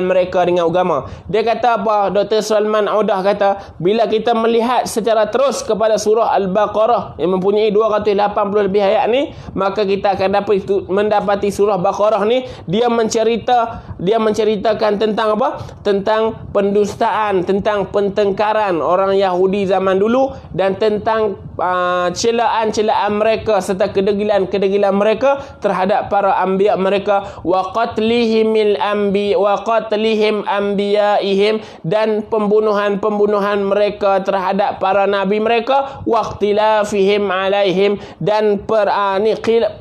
mereka dengan agama. Dia kata apa? Dr. Salman Audah kata, bila kita melihat secara terus kepada surah Al-Baqarah yang mempunyai 280 lebih ayat ni, maka kita akan mendapati surah Baqarah ni dia menceritakan tentang apa? Tentang pendustaan, tentang pertengkaran orang Yahudi zaman dulu, dan tentang celaan mereka serta kedegilan mereka terhadap para anbiya mereka, wa qatlihim anbiyaihim, dan pembunuhan mereka terhadap para nabi mereka, wa ikhtilafihim alaihim, dan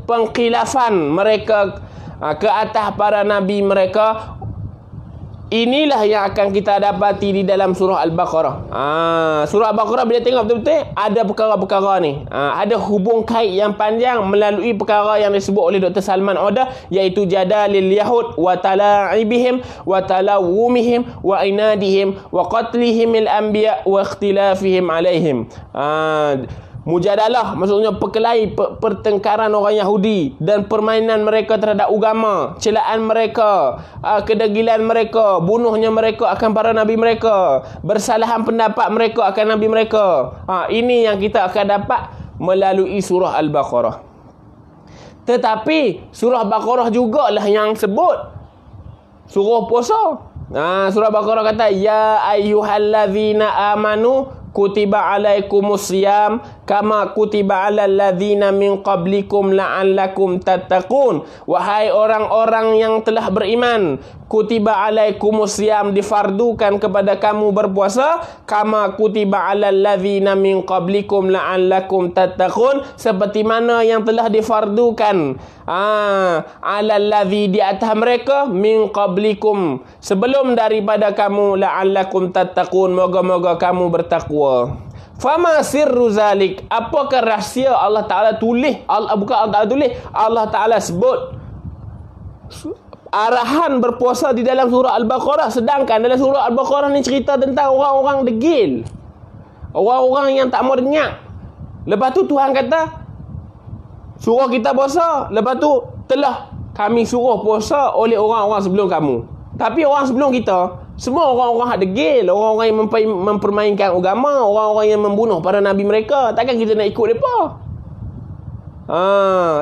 pengkhilafan mereka ke atas para nabi mereka. Inilah yang akan kita dapati di dalam surah Al-Baqarah. Surah Al-Baqarah bila tengok betul-betul ada perkara-perkara ni. Ada hubung kait yang panjang melalui perkara yang disebut oleh Dr. Salman Audah, iaitu jadalil yahud wa tala'ibihim wa talawumihim wa inadihim wa qatlihimil anbiya wa ikhtilafihim alaihim. Mujadalah maksudnya perkelahi, pertengkaran orang Yahudi, dan permainan mereka terhadap agama, celaan mereka, kedegilan mereka, bunuhnya mereka akan para nabi mereka, bersalahan pendapat mereka akan nabi mereka. Ini yang kita akan dapat melalui surah Al-Baqarah. Tetapi surah Baqarah jugalah yang sebut suruh puasa. Surah Baqarah kata, ya ayyuhallazina amanu kutiba alaikumus siyam kama kutiba alal ladzina min qablikum la'allakum tattaqun. Wahai orang-orang yang telah beriman, kutiba alaikumus siyam, difardukan kepada kamu berpuasa, kama kutiba alal ladzina min qablikum la'allakum tattaqun, seperti mana yang telah difardukan alal ladzi, di atas mereka, min qablikum, sebelum daripada kamu, la'allakum tattaqun, moga-moga kamu bertakwa. Fama sirru zalik, apakah rahsia Allah Ta'ala tulis? Bukan Allah Ta'ala tulis, Allah Ta'ala sebut arahan berpuasa di dalam surah Al-Baqarah, sedangkan dalam surah Al-Baqarah ni cerita tentang orang-orang degil, orang-orang yang tak mau dengar. Lepas tu Tuhan kata suruh kita puasa, lepas tu telah kami suruh puasa oleh orang-orang sebelum kamu. Tapi orang sebelum kita semua orang-orang hak degil, orang-orang yang mempermainkan agama, orang-orang yang membunuh para nabi mereka. Takkan kita nak ikut mereka?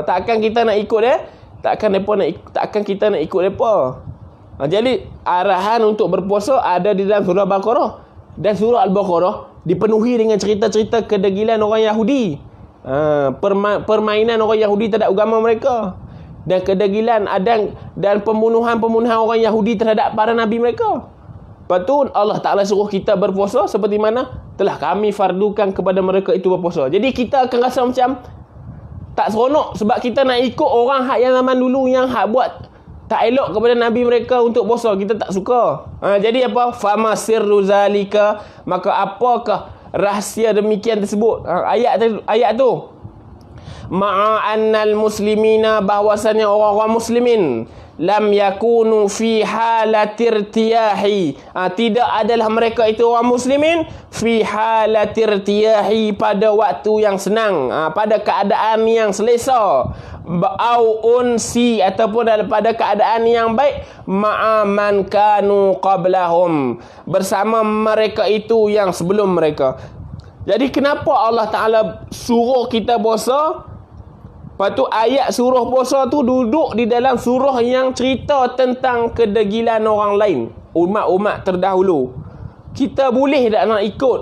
Takkan kita nak ikut dia? Takkan kita nak ikut mereka? Jadi arahan untuk berpuasa ada di dalam surah Al-Baqarah, dan surah Al-Baqarah dipenuhi dengan cerita-cerita kedegilan orang Yahudi, permainan orang Yahudi terhadap agama mereka, dan kedegilan dan pembunuhan orang Yahudi terhadap para nabi mereka. Lepas tu Allah Ta'ala suruh kita berpuasa seperti mana telah kami fardukan kepada mereka itu berpuasa. Jadi kita akan rasa macam tak seronok, sebab kita nak ikut orang hak yang zaman dulu yang hak buat tak elok kepada nabi mereka untuk puasa. Kita tak suka. Jadi apa? Fama sirru zalika, maka apakah rahsia demikian tersebut? Ayat tu ma'annal muslimina, bahwasanya orang-orang muslimin lam yakunu fi halatirtiyahi, tidak adalah mereka itu orang muslimin fi halatirtiyahi, pada waktu yang senang, pada keadaan yang selesa, au unsi, ataupun pada keadaan yang baik, ma'aman kanu qablahum, bersama mereka itu yang sebelum mereka. Jadi kenapa Allah Ta'ala suruh kita puasa? Lepas tu ayat suruh puasa tu duduk di dalam surah yang cerita tentang kedegilan orang lain, umat-umat terdahulu. Kita boleh tak nak ikut?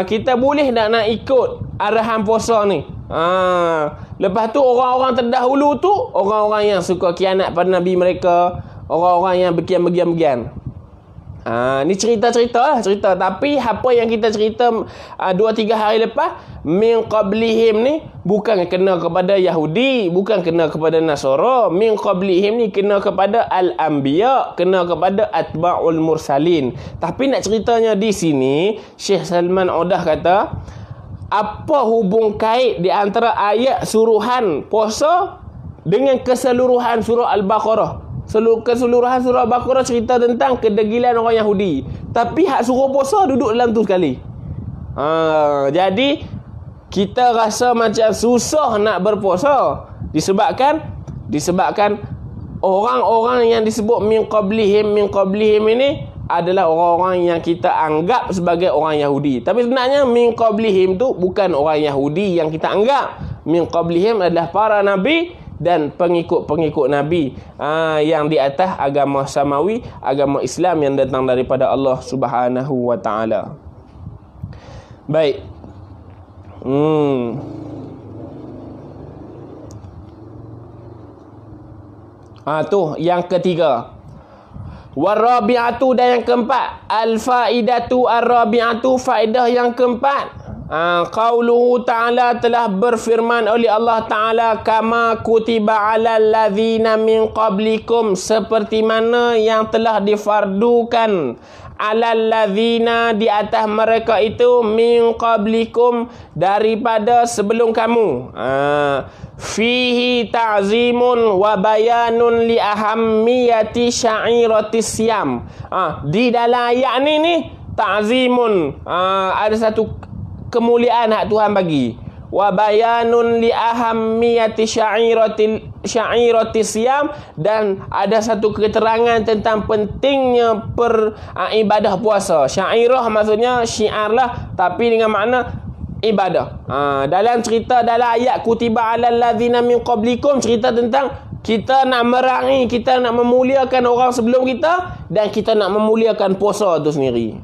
Kita boleh tak nak ikut arahan puasa ni? Lepas tu orang-orang terdahulu tu, orang-orang yang suka khianat pada Nabi mereka, orang-orang yang begian. Ni cerita-cerita. Tapi apa yang kita cerita 2-3 hari lepas, min qablihim ni bukan kena kepada Yahudi, bukan kena kepada Nasara. Min qablihim ni kena kepada al-anbiya, kena kepada atba'ul mursalin. Tapi nak ceritanya di sini, Syekh Salman Audah kata, apa hubung kait di antara ayat suruhan puasa dengan keseluruhan surah Al-Baqarah? Keseluruhan surah Al-Baqarah cerita tentang kedegilan orang Yahudi, tapi hak suruh puasa duduk dalam tu sekali. Jadi kita rasa macam susah nak berpuasa disebabkan orang-orang yang disebut min qablihim ini adalah orang-orang yang kita anggap sebagai orang Yahudi. Tapi sebenarnya min qablihim tu bukan orang Yahudi yang kita anggap. Min qablihim adalah para nabi dan pengikut-pengikut Nabi yang di atas agama samawi, agama Islam yang datang daripada Allah Subhanahu wa taala. Baik. Tu yang ketiga. Warabi'atu, dan yang keempat, al-faidatu ar-rabi'atu, faedah yang keempat. Qauluhu ta'ala, telah berfirman oleh Allah Ta'ala, kama kutiba alal ladzina min qablikum, seperti mana yang telah difardukan alal ladzina, di atas mereka itu, min qablikum, daripada sebelum kamu. Fihi ta'zimun wa bayanun li ahammiyati sya'iratis siyam. Di dalam ayat ni ta'zimun, ada satu kemuliaan hak Tuhan bagi, wa bayanun li ahammiyati sya'iratis siyam, dan ada satu keterangan tentang pentingnya ibadah puasa. Syairah maksudnya syiar lah, tapi dengan makna ibadah. Dalam ayat kutiba alal ladzina min qablikum, cerita tentang kita nak merangi, kita nak memuliakan orang sebelum kita, dan kita nak memuliakan puasa itu sendiri.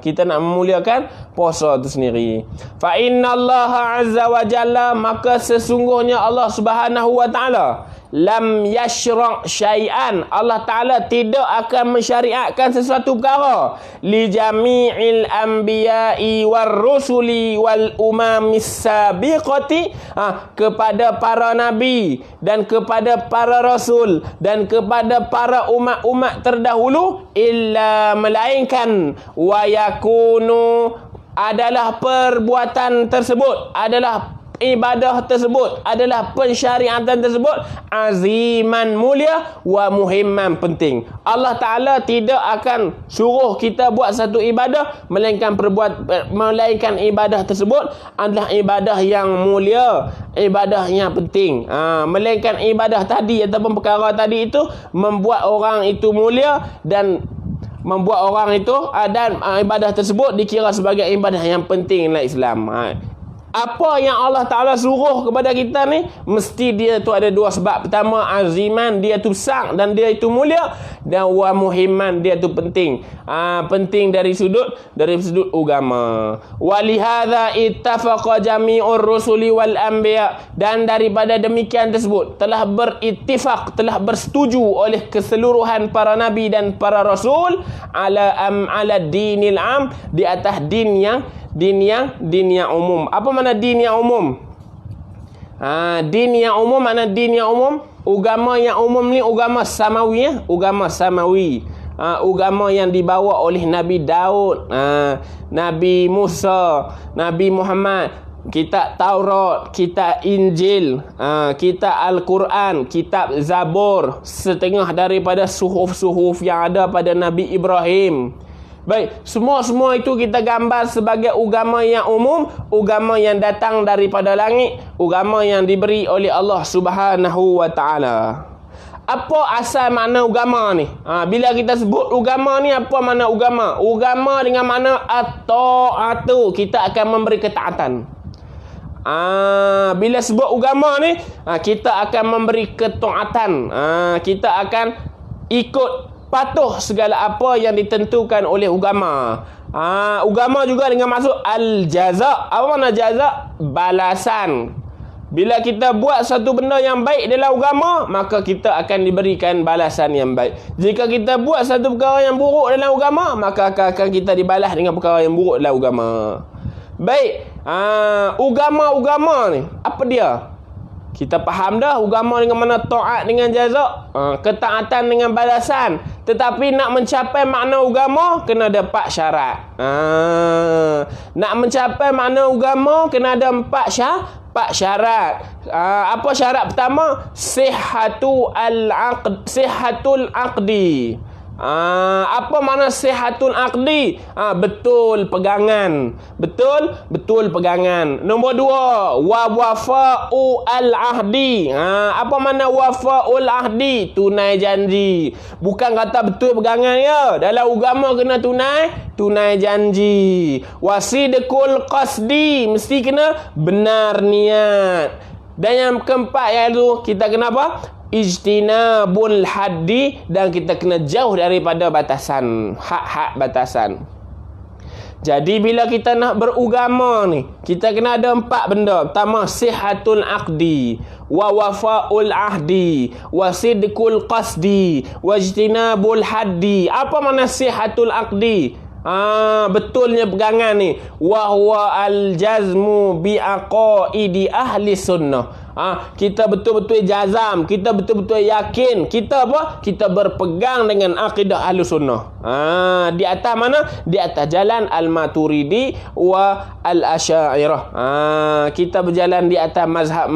Kita nak memuliakan puasa itu sendiri. Fa innallaha azza wa jalla, maka sesungguhnya Allah Subhanahu wa taala, lam yashra' syai'an, Allah Ta'ala tidak akan mensyariatkan sesuatu perkara, li jami'il anbiya'i war rusuli wal umamis sabiqati, kepada para nabi dan kepada para rasul dan kepada para umat-umat terdahulu, illa melainkan wa yakunu, adalah perbuatan tersebut, adalah ibadah tersebut, adalah pensyariatan tersebut, aziman, mulia, wa muhimman, penting. Allah Ta'ala tidak akan suruh kita buat satu ibadah melainkan ibadah tersebut adalah ibadah yang mulia, ibadah yang penting. Melainkan ibadah tadi ataupun perkara tadi itu membuat orang itu mulia dan membuat orang itu dan ibadah tersebut dikira sebagai ibadah yang penting dalam Islam. Apa yang Allah Ta'ala suruh kepada kita ni, mesti dia tu ada dua sebab. Pertama, aziman, dia tu besar dan dia itu mulia, dan wa muhimman, dia tu penting. Penting dari sudut agama. Walihadza ittafaqa jami'ur rusuli wal anbiya, dan daripada demikian tersebut telah berittifaq, telah bersetuju oleh keseluruhan para nabi dan para rasul ala dinil am, di atas din yang umum. Apa makna din yang umum? Din yang umum makna din yang umum. Agama yang umum ni agama samawi, agama samawi. Agama yang dibawa oleh Nabi Daud, Nabi Musa, Nabi Muhammad, kitab Taurat, kitab Injil, kitab Al-Quran, kitab Zabur, setengah daripada suhuf-suhuf yang ada pada Nabi Ibrahim. Baik, semua itu kita gambar sebagai agama yang umum, agama yang datang daripada langit, agama yang diberi oleh Allah Subhanahu wa taala. apa asal makna agama ni? Bila kita sebut agama ni, apa makna agama? Agama dengan makna at-ta'atu, kita akan memberi ketaatan. Bila sebut agama ni, kita akan memberi ketaatan. Kita akan ikut patuh segala apa yang ditentukan oleh agama. Agama juga dengan maksud al-jaza. Apa makna jaza? Balasan. Bila kita buat satu benda yang baik dalam agama, maka kita akan diberikan balasan yang baik. Jika kita buat satu perkara yang buruk dalam agama, maka akan kita dibalas dengan perkara yang buruk dalam agama. Baik, agama ni apa dia? Kita faham dah agama dengan mana taat dengan jaza, ketaatan dengan balasan. Tetapi nak mencapai makna agama kena ada 4 syarat. Nak mencapai makna agama kena ada 4 syarat. Apa syarat pertama? Sihhatul aqdi. Apa makna sihatul aqdi? Betul pegangan. Betul pegangan. Nombor 2, wafa'u al-ahdi. Apa makna wafa'ul ahdi? Tunai janji. Bukan kata betul pegangan ya. Dalam agama kena tunai janji. Wasidqul qasdi, mesti kena benar niat. Dan yang keempat iaitu kita kena apa? Ijtinabul haddi, dan kita kena jauh daripada batasan, hak-hak batasan. Jadi bila kita nak beragama ni, kita kena ada 4 benda. Pertama, sihatul aqdi, wa wafa'ul ahdi, wa sidqul qasdi, wa ijtinabul haddi. Apa makna sihatul aqdi? Betulnya pegangan ni, wa huwa al-jazmu bi aqaidi ahli sunnah. Kita betul-betul jazam, kita betul-betul yakin, kita apa? Kita berpegang dengan akidah ahli sunnah. Di atas mana? Di atas jalan al-Maturidi wa al-Asy'ariyah. Kita berjalan di atas mazhab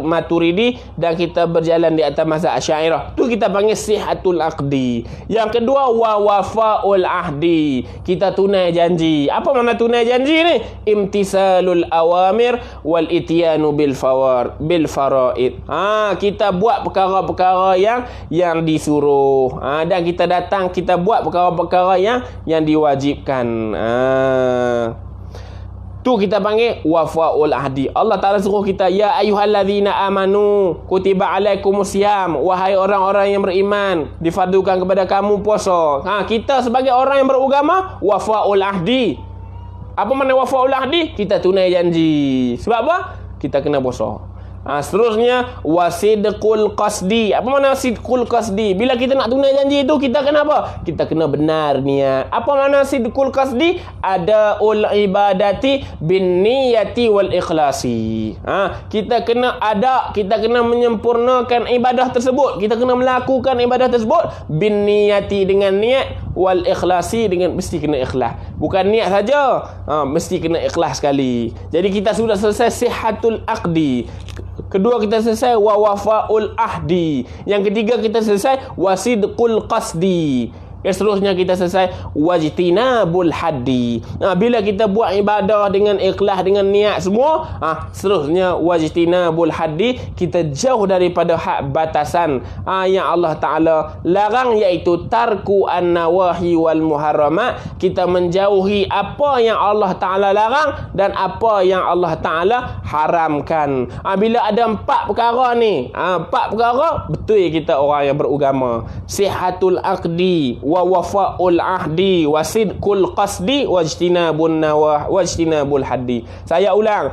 Maturidi dan kita berjalan di atas mazhab Asy'ariyah. Tu kita panggil sihatul aqdi. Yang kedua, wa wafa'ul ahdi. Kita tunai janji. Apa makna tunai janji ni? Imtisalul awamir wal ityanu bil faraid. Kita buat perkara-perkara yang disuruh, dan kita datang kita buat perkara-perkara yang diwajibkan. Tu kita panggil wafa'ul ahdi. Allah Ta'ala suruh kita, ya ayyuhallazina amanu kutiba alaikumusiyam, wahai orang-orang yang beriman, difardukan kepada kamu puasa. Kita sebagai orang yang beragama, wafa'ul ahdi. Apa makna wafa'ul ahdi? Kita tunai janji. Sebab apa? Kita kena puasa. Seterusnya, wasidqul qasdi. Apa makna sidqul qasdi? Bila kita nak tunai janji itu, kita kena apa? Kita kena benar niat. Apa makna sidqul qasdi? Adaul ibadati bin niyati wal ikhlasi. Kita kena kita kena menyempurnakan ibadah tersebut. Kita kena melakukan ibadah tersebut bin niyati, dengan niat, wal ikhlasi, dengan mesti kena ikhlas. Bukan niat saja, mesti kena ikhlas sekali. Jadi kita sudah selesai sihatul aqdi. Kedua kita selesai wa wafa'ul ahdi. Yang ketiga kita selesai wasidqul qasdi. Yang seterusnya kita selesai wajtinabul haddi. Bila kita buat ibadah dengan ikhlas, dengan niat semua, seterusnya wajtinabul haddi, kita jauh daripada hak batasan yang Allah Ta'ala larang, iaitu tarku an-nawahi wal muharramat. Kita menjauhi apa yang Allah Ta'ala larang dan apa yang Allah Ta'ala haramkan. Bila ada 4 perkara ni, 4 perkara, betul kita orang yang beragama. Sihatul aqdi, wa wafa'ul ahdi, wasidqul qasdi, wajtinabun nawah, wajtinabul haddi. Saya ulang,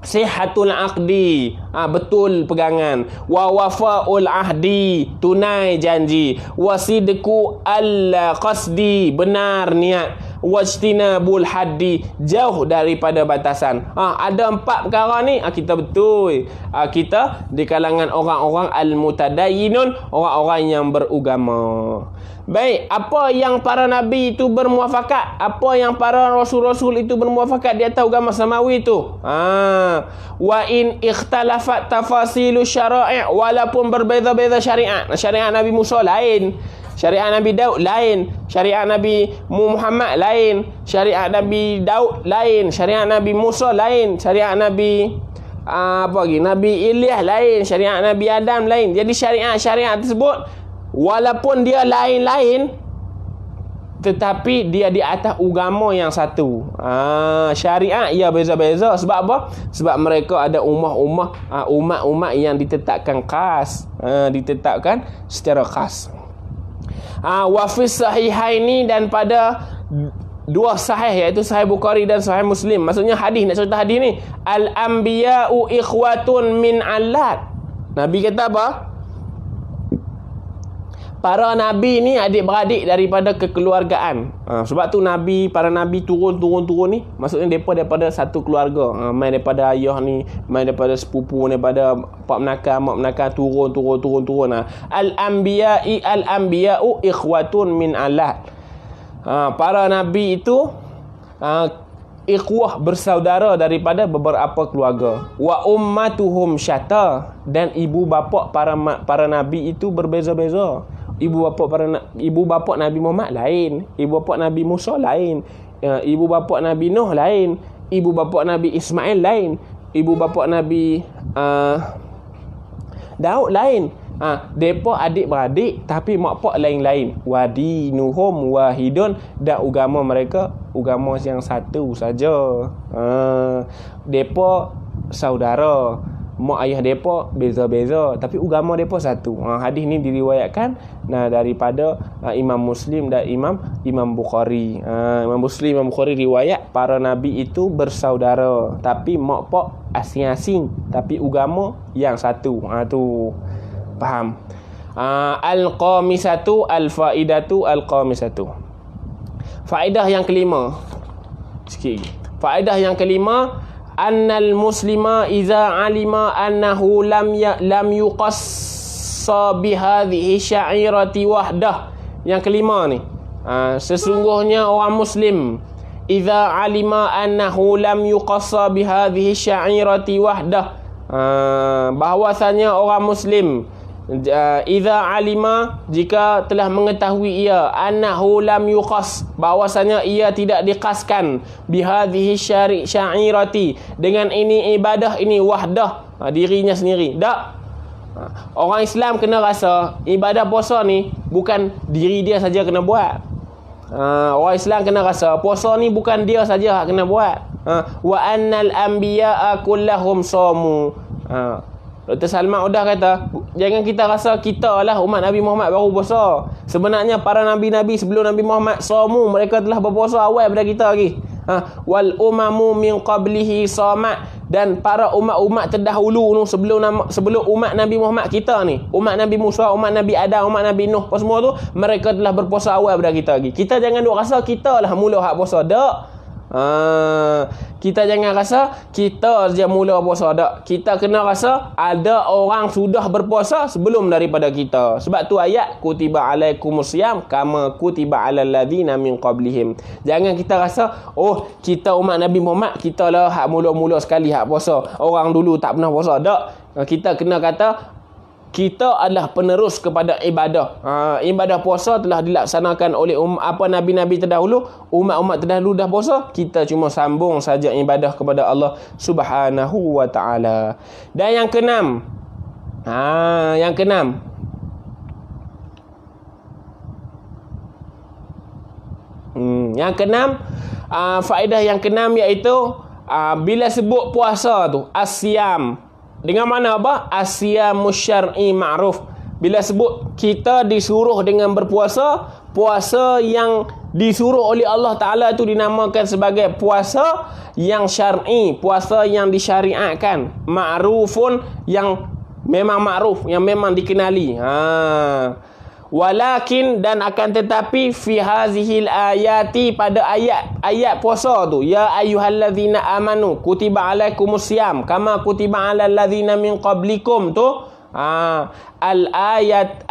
sihatul aqdi, betul pegangan, wa wafa'ul ahdi, tunai janji, wasidqu al qasdi, benar niat, wajtinabul haddi, jauh daripada batasan. Ada 4 perkara ni, kita betul, kita di kalangan orang-orang al-mutadayyinun, orang-orang yang beragama. Baik, apa yang para nabi itu bermuafakat, apa yang para rasul-rasul itu bermuafakat di atas agama samawi itu. Wa in ikhtalafat tafasilu syara'i', walaupun berbeza-beza syariat. Syariat Nabi Musa lain, syariat Nabi Daud lain, syariat Nabi Muhammad lain, syariat Nabi Daud lain, syariat Nabi Musa lain, syariat Nabi apa lagi, Nabi Ilyas lain, syariat Nabi Adam lain. Jadi syariat tersebut walaupun dia lain-lain, tetapi dia di atas agama yang satu. Syariat ia beza-beza. Sebab apa? Sebab mereka ada umat-umat yang ditetapkan khas, ditetapkan secara khas. Wa fi sahihaini, dan pada dua sahih, iaitu Sahih Bukhari dan Sahih Muslim. Maksudnya hadis, nak cerita hadis ni, al-anbiya'u ikhwatun min allat. Nabi kata apa? Para nabi ni adik-beradik daripada kekeluargaan. Sebab tu para nabi turun ni, maksudnya mereka daripada satu keluarga. Main daripada ayah ni, main daripada sepupu, daripada mak menakar turun. Al-anbiya'u ikhwatun min allat. Para nabi itu ikhwah, bersaudara daripada beberapa keluarga. Wa ummatuhum syata, dan ibu bapa para nabi itu berbeza-beza. Ibu bapa Nabi Muhammad lain, ibu bapa Nabi Musa lain, ibu bapa Nabi Nuh lain, ibu bapa Nabi Ismail lain, ibu bapa Nabi Daud lain. Depa adik-beradik tapi mak pak lain-lain. Wadinuhum wahidun, dan agama mereka agama yang satu saja. Depa saudara, mak ayah depa beza-beza tapi agama depa satu. Hadis ni diriwayatkan daripada Imam Muslim dan Imam Bukhari. Imam Muslim, Imam Bukhari riwayat para nabi itu bersaudara tapi mak pak asing-asing tapi agama yang satu. Tu faham. Al-qamisatu al-faidatu al-qamisatu. Faedah yang kelima. Sikit lagi. Faedah yang kelima, annal muslima iza alima annahu lam yuqassa bihadhihi sya'irati wahdah. Yang kelima ni, sesungguhnya orang muslim iza alima annahu lam yuqassa bihadhihi sya'irati wahdah, bahwasanya orang muslim idza alima, jika telah mengetahui ia, annahu lam yuqas, bahwasanya ia tidak diqaskan, bihadhihi sya'irati, dengan ini ibadah ini, wahdah, dirinya sendiri. Tak, orang Islam kena rasa ibadah puasa ni bukan diri dia saja kena buat. Orang Islam kena rasa puasa ni bukan dia saja kena buat. Wa annal anbiya'a kullahum shamu. Dr. Salman Udah kata, jangan kita rasa kita lah umat Nabi Muhammad baru puasa. Sebenarnya para nabi-nabi sebelum Nabi Muhammad shamu, mereka telah berpuasa awal daripada kita lagi. Wal umamu min qablihi shamat, dan para umat-umat terdahulu sebelum umat Nabi Muhammad kita ni, umat Nabi Musa, umat Nabi Adam, umat Nabi Nuh, apa semua tu, mereka telah berpuasa awal daripada kita lagi. Kita jangan duk rasa kita lah mula hak puasa. Tak. Kita jangan rasa kita je mula puasa. Tak. Kita kena rasa ada orang sudah berpuasa sebelum daripada kita. Sebab tu ayat kutiba alaikumusiyam kama kutiba alal ladzina min qablihim. Jangan kita rasa kita umat Nabi Muhammad, kita lah hak mula-mula sekali hak puasa, orang dulu tak pernah puasa. Tak. Kita kena kata kita adalah penerus kepada ibadah. Ibadah puasa telah dilaksanakan oleh nabi-nabi terdahulu, umat-umat terdahulu dah puasa. Kita cuma sambung saja ibadah kepada Allah Subhanahu wa taala. Dan yang keenam. Yang keenam, faedah yang keenam iaitu bila sebut puasa tu asyam, dengan mana apa? Asyamus syar'i ma'ruf. Bila sebut kita disuruh dengan berpuasa, puasa yang disuruh oleh Allah Ta'ala itu dinamakan sebagai puasa yang syar'i, puasa yang disyariatkan. Ma'rufun, yang memang ma'ruf, yang memang dikenali. Walakin, dan akan tetapi, fi hazihil ayati, pada ayat puasa tu, ya ayyuhallazina amanu kutiba alaikumusiyam kama kutiba alal ladzina min qablikum tu,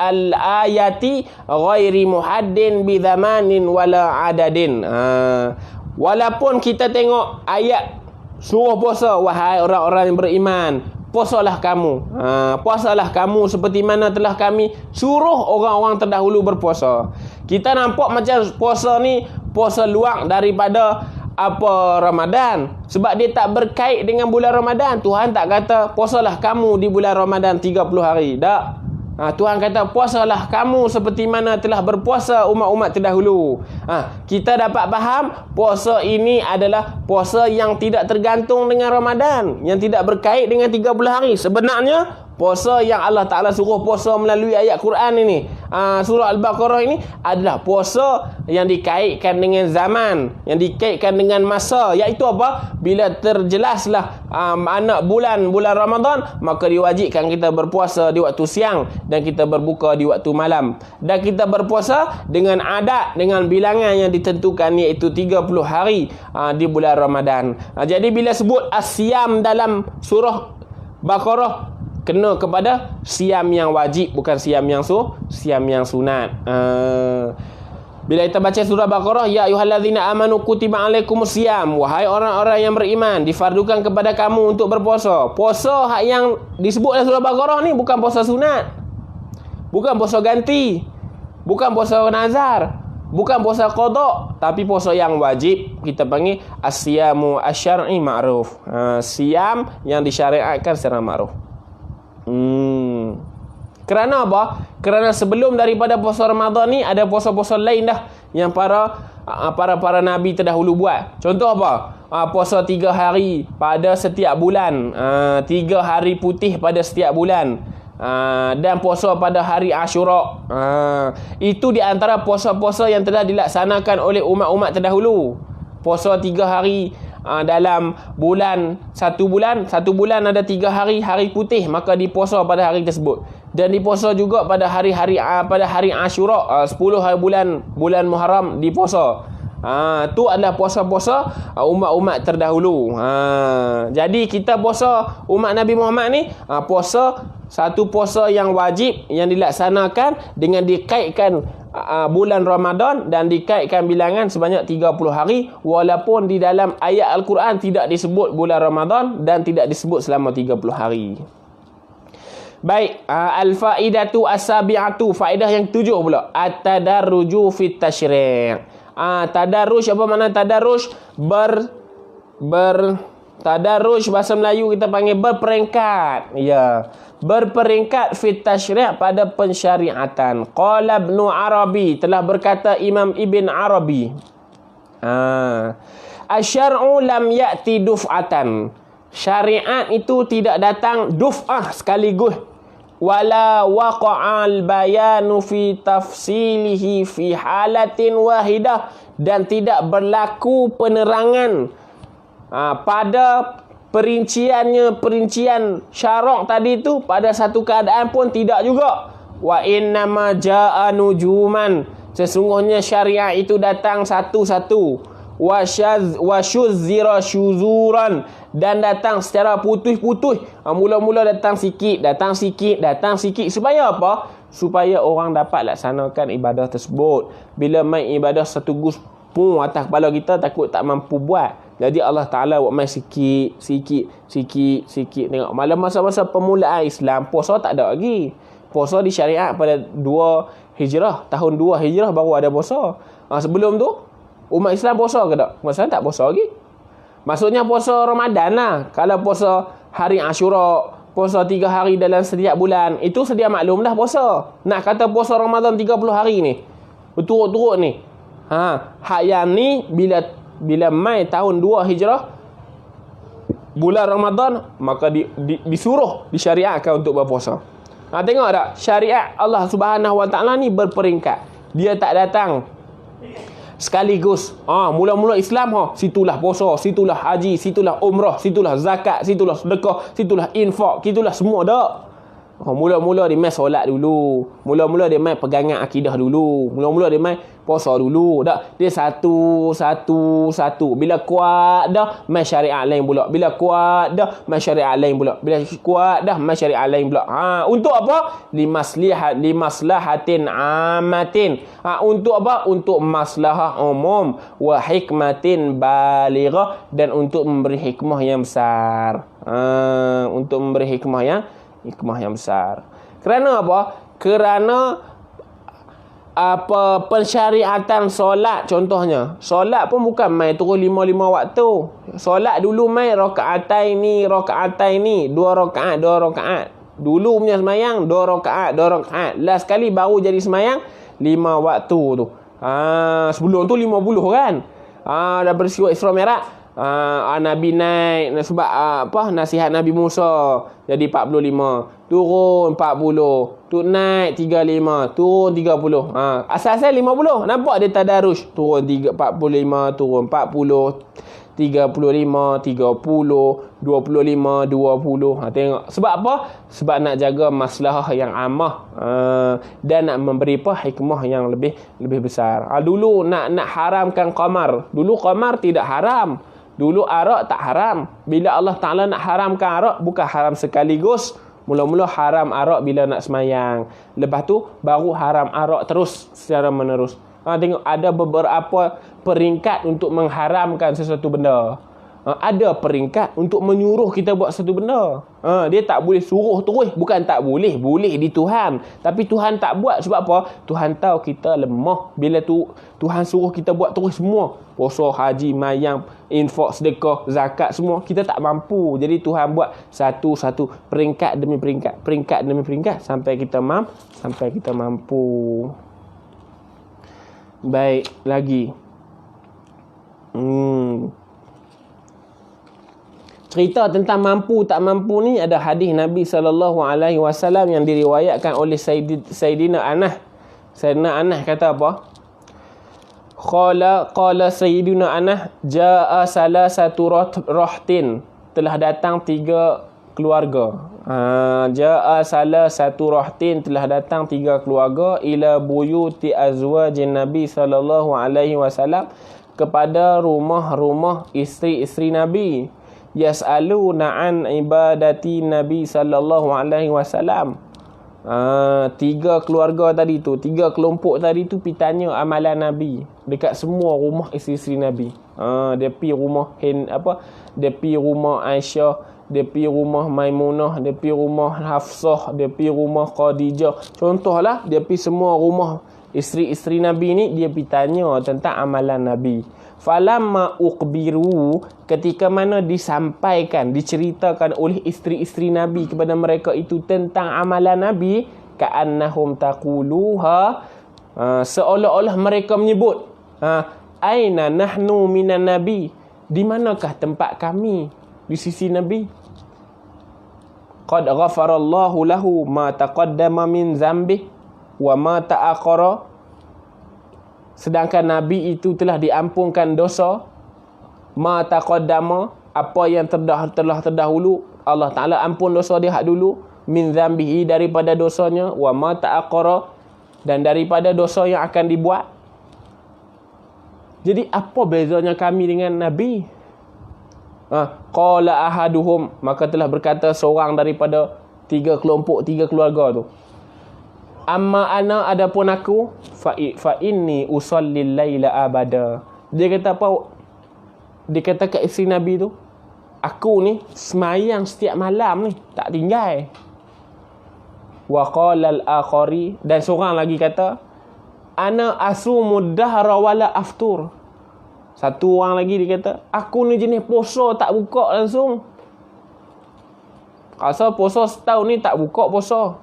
al-ayati ghairi muhaddin bi zamanin wala adadin. Walaupun kita tengok ayat suruh puasa, wahai orang-orang yang beriman, puasalah kamu seperti mana telah kami suruh orang-orang terdahulu berpuasa. Kita nampak macam puasa ni puasa luar daripada apa Ramadan. Sebab dia tak berkait dengan bulan Ramadan. Tuhan tak kata puasalah kamu di bulan Ramadan 30 hari. Tak. Tuhan kata puasalah kamu seperti mana telah berpuasa umat-umat terdahulu. Kita dapat faham puasa ini adalah puasa yang tidak tergantung dengan Ramadan, yang tidak berkait dengan 30 hari. Sebenarnya puasa yang Allah Ta'ala suruh puasa melalui ayat Quran ini, surah Al-Baqarah ini, adalah puasa yang dikaitkan dengan zaman, yang dikaitkan dengan masa. Iaitu apa? Bila terjelaslah anak bulan Ramadan, maka diwajibkan kita berpuasa di waktu siang dan kita berbuka di waktu malam. Dan kita berpuasa dengan adat, dengan bilangan yang ditentukan, iaitu 30 hari di bulan Ramadan. Jadi bila sebut as-siyam dalam surah Baqarah, kena kepada siam yang wajib, bukan siam yang sunat. Bila kita baca surah Baqarah, ya ayyuhallazina amanu kutiba alaikumusiyam, wahai orang-orang yang beriman, difardukan kepada kamu untuk berpuasa. Puasa yang disebut dalam surah Baqarah ni bukan puasa sunat, bukan puasa ganti, bukan puasa nazar, bukan puasa qada, tapi puasa yang wajib. Kita panggil as-siyamu asy-syar'i ma'ruf. Siam yang disyariatkan secara ma'ruf. Kerana apa? Kerana sebelum daripada puasa Ramadan ni ada puasa-puasa lain dah yang para nabi terdahulu buat. Contoh apa? Puasa 3 hari pada setiap bulan, 3 hari putih pada setiap bulan, dan puasa pada hari Ashura. Itu di antara puasa-puasa yang telah dilaksanakan oleh umat-umat terdahulu. Puasa 3 hari dalam satu bulan ada 3 hari putih, maka dipuasa pada hari tersebut. Dan dipuasa juga pada hari Ashura, 10 hari bulan Muharram dipuasa. Tu adalah puasa-puasa umat-umat terdahulu. Jadi kita puasa umat Nabi Muhammad ni, satu puasa yang wajib, yang dilaksanakan dengan dikaitkan bulan Ramadan dan dikaitkan bilangan sebanyak 30 hari, walaupun di dalam ayat Al-Quran tidak disebut bulan Ramadan dan tidak disebut selama 30 hari. Baik, al-faidatu as-sabi'atu, faedah yang 7 pula, at-tadarruju fit tasyri'. Tadarruj, apa makna tadarruj? Tadarruj bahasa Melayu kita panggil berperingkat. Ya, berperingkat fit tasyri' pada pensyariatan. Qala Ibnu Arabi, telah berkata Imam Ibn Arabi, asy-syar'u lam ya'ti duf'atan. Syariat itu tidak datang duf'ah sekaligus. Wala waqa'al bayanu fi tafsilihi fi halatin wahidah, dan tidak berlaku penerangan pada perincian syarak tadi itu pada satu keadaan pun tidak juga. Wa innama ja'a nujuman, sesungguhnya syariat itu datang satu-satu. Wa syuzzira syuzuran, dan datang secara putus-putus. Mula-mula datang sikit. Supaya apa? Supaya orang dapat laksanakan ibadah tersebut. Bila main ibadah satu gus atas kepala kita, takut tak mampu buat. Jadi Allah Ta'ala buat main sikit. Tengok, malam masa-masa permulaan Islam, puasa tak ada lagi. Puasa disyariat pada 2 Hijrah. Tahun 2 Hijrah baru ada puasa. Sebelum tu umat Islam puasa ke tak? Umat Islam tak puasa lagi. Maksudnya puasa Ramadan lah. Kalau puasa hari Ashura, puasa 3 hari dalam setiap bulan, itu sedia maklum dah puasa. Nak kata puasa Ramadan 30 hari ni, berturut-turut ni, hak yang ni bila mai tahun 2 Hijrah bulan Ramadan, maka disuruh, disyariatkan untuk berpuasa. Tengok tak? Syariat Allah Subhanahu Wa Ta'ala ni berperingkat. Dia tak datang sekaligus. Mula-mula Islam, situlah puasa, situlah haji, situlah umrah, situlah zakat, situlah sedekah, situlah infak, situlah semua dak. Mula-mula dia main solat dulu. Mula-mula dia main pegangan akidah dulu. Mula-mula dia main puasa dulu. Tak? Dia satu. Bila kuat dah, main syariat lain pula. Bila kuat dah, main syariat lain pula. Bila kuat dah, main syariat lain pula. Untuk apa? Limaslahatin amatin. Untuk apa? Untuk maslahah umum. Wa hikmatin balighah. Dan untuk memberi hikmah yang besar. Untuk memberi hikmah yang besar. Kerana apa? Kerana pensyariatan solat contohnya. Solat pun bukan main turun 5 waktu. Solat dulu main rakaatain ni, 2 rakaat. Dulu punya semayang 2 rakaat. Last kali baru jadi semayang 5 waktu tu. Sebelum tu 50 kan. Dah bersiwak Isra Mi'raj. Nabi naik sebab nasihat Nabi Musa jadi 45, turun 40, tu naik 35, turun 30. Asal-asal 50. Nampak dia tadarus, turun 45, turun 40, 35, 30, 25, 20. Tengok sebab apa? Sebab nak jaga maslahah yang amah, dan nak memberi hikmah yang lebih besar. Dulu nak haramkan qamar. Dulu qamar tidak haram. Dulu arak tak haram. Bila Allah Ta'ala nak haramkan arak, bukan haram sekaligus. Mula-mula haram arak bila nak semayang. Lepas tu baru haram arak terus secara menerus. Tengok ada beberapa peringkat untuk mengharamkan sesuatu benda. Ada peringkat untuk menyuruh kita buat satu benda. Dia tak boleh suruh terus. Bukan tak boleh. Boleh di Tuhan. Tapi Tuhan tak buat. Sebab apa? Tuhan tahu kita lemah. Bila Tuhan suruh kita buat terus semua. Puasa, haji, mayang, infak, sedekah, zakat, semua. Kita tak mampu. Jadi Tuhan buat satu-satu. Peringkat demi peringkat. Peringkat demi peringkat. Sampai kita mampu. Baik. Lagi. Cerita tentang mampu tak mampu ni ada hadis Nabi SAW yang diriwayatkan oleh Sayyidina Anas. Sayyidina Anas kata apa? Qala Sayyidina Anas, jaa salasatu rahtin. Telah datang 3 keluarga. Jaa salasatu rahtin, telah datang 3 keluarga ila buyuti azwajin Nabi SAW, kepada rumah-rumah isteri-isteri Nabi. Yas'aluna an ibadati Nabi SAW. 3 keluarga tadi tu, 3 kelompok tadi tu pergi tanya amalan Nabi dekat semua rumah isteri-isteri Nabi. Dia pergi rumah dia pergi rumah Aisyah, dia pergi rumah Maimunah, dia pergi rumah Hafsah, dia pergi rumah Khadijah. Contohlah, dia pergi semua rumah isteri-isteri Nabi ni, dia pergi tanya tentang amalan Nabi. Falamma uqbiru, ketika mana disampaikan, diceritakan oleh isteri-isteri Nabi kepada mereka itu tentang amalan Nabi, ka'annahum taquluha, seolah-olah mereka menyebut, aina nahnu minan Nabi, di manakah tempat kami di sisi Nabi? Qad ghafarallahu lahu ma taqaddama min zambih wa ma ta'akhara, sedangkan Nabi itu telah diampunkan dosa, ma taqaddama, apa yang telah terdahulu, Allah Ta'ala ampun dosa dia hak dulu, min zambihi, daripada dosanya, wa ma ta'akhara, dan daripada dosa yang akan dibuat. Jadi apa bezanya kami dengan Nabi? Qala ahaduhum, maka telah berkata seorang daripada 3 kelompok, 3 keluarga tu, amma ana, adapun aku, fa inni usallil laila abada. Dia kata apa? Dia kata kat isteri Nabi tu, aku ni semayang setiap malam ni, tak tinggal. Wa qala al-akhari, dan seorang lagi kata, ana asumud dahra wala aftur. Satu orang lagi dia kata, aku ni jenis puasa tak buka langsung. Asal puasa setahun ni tak buka puasa.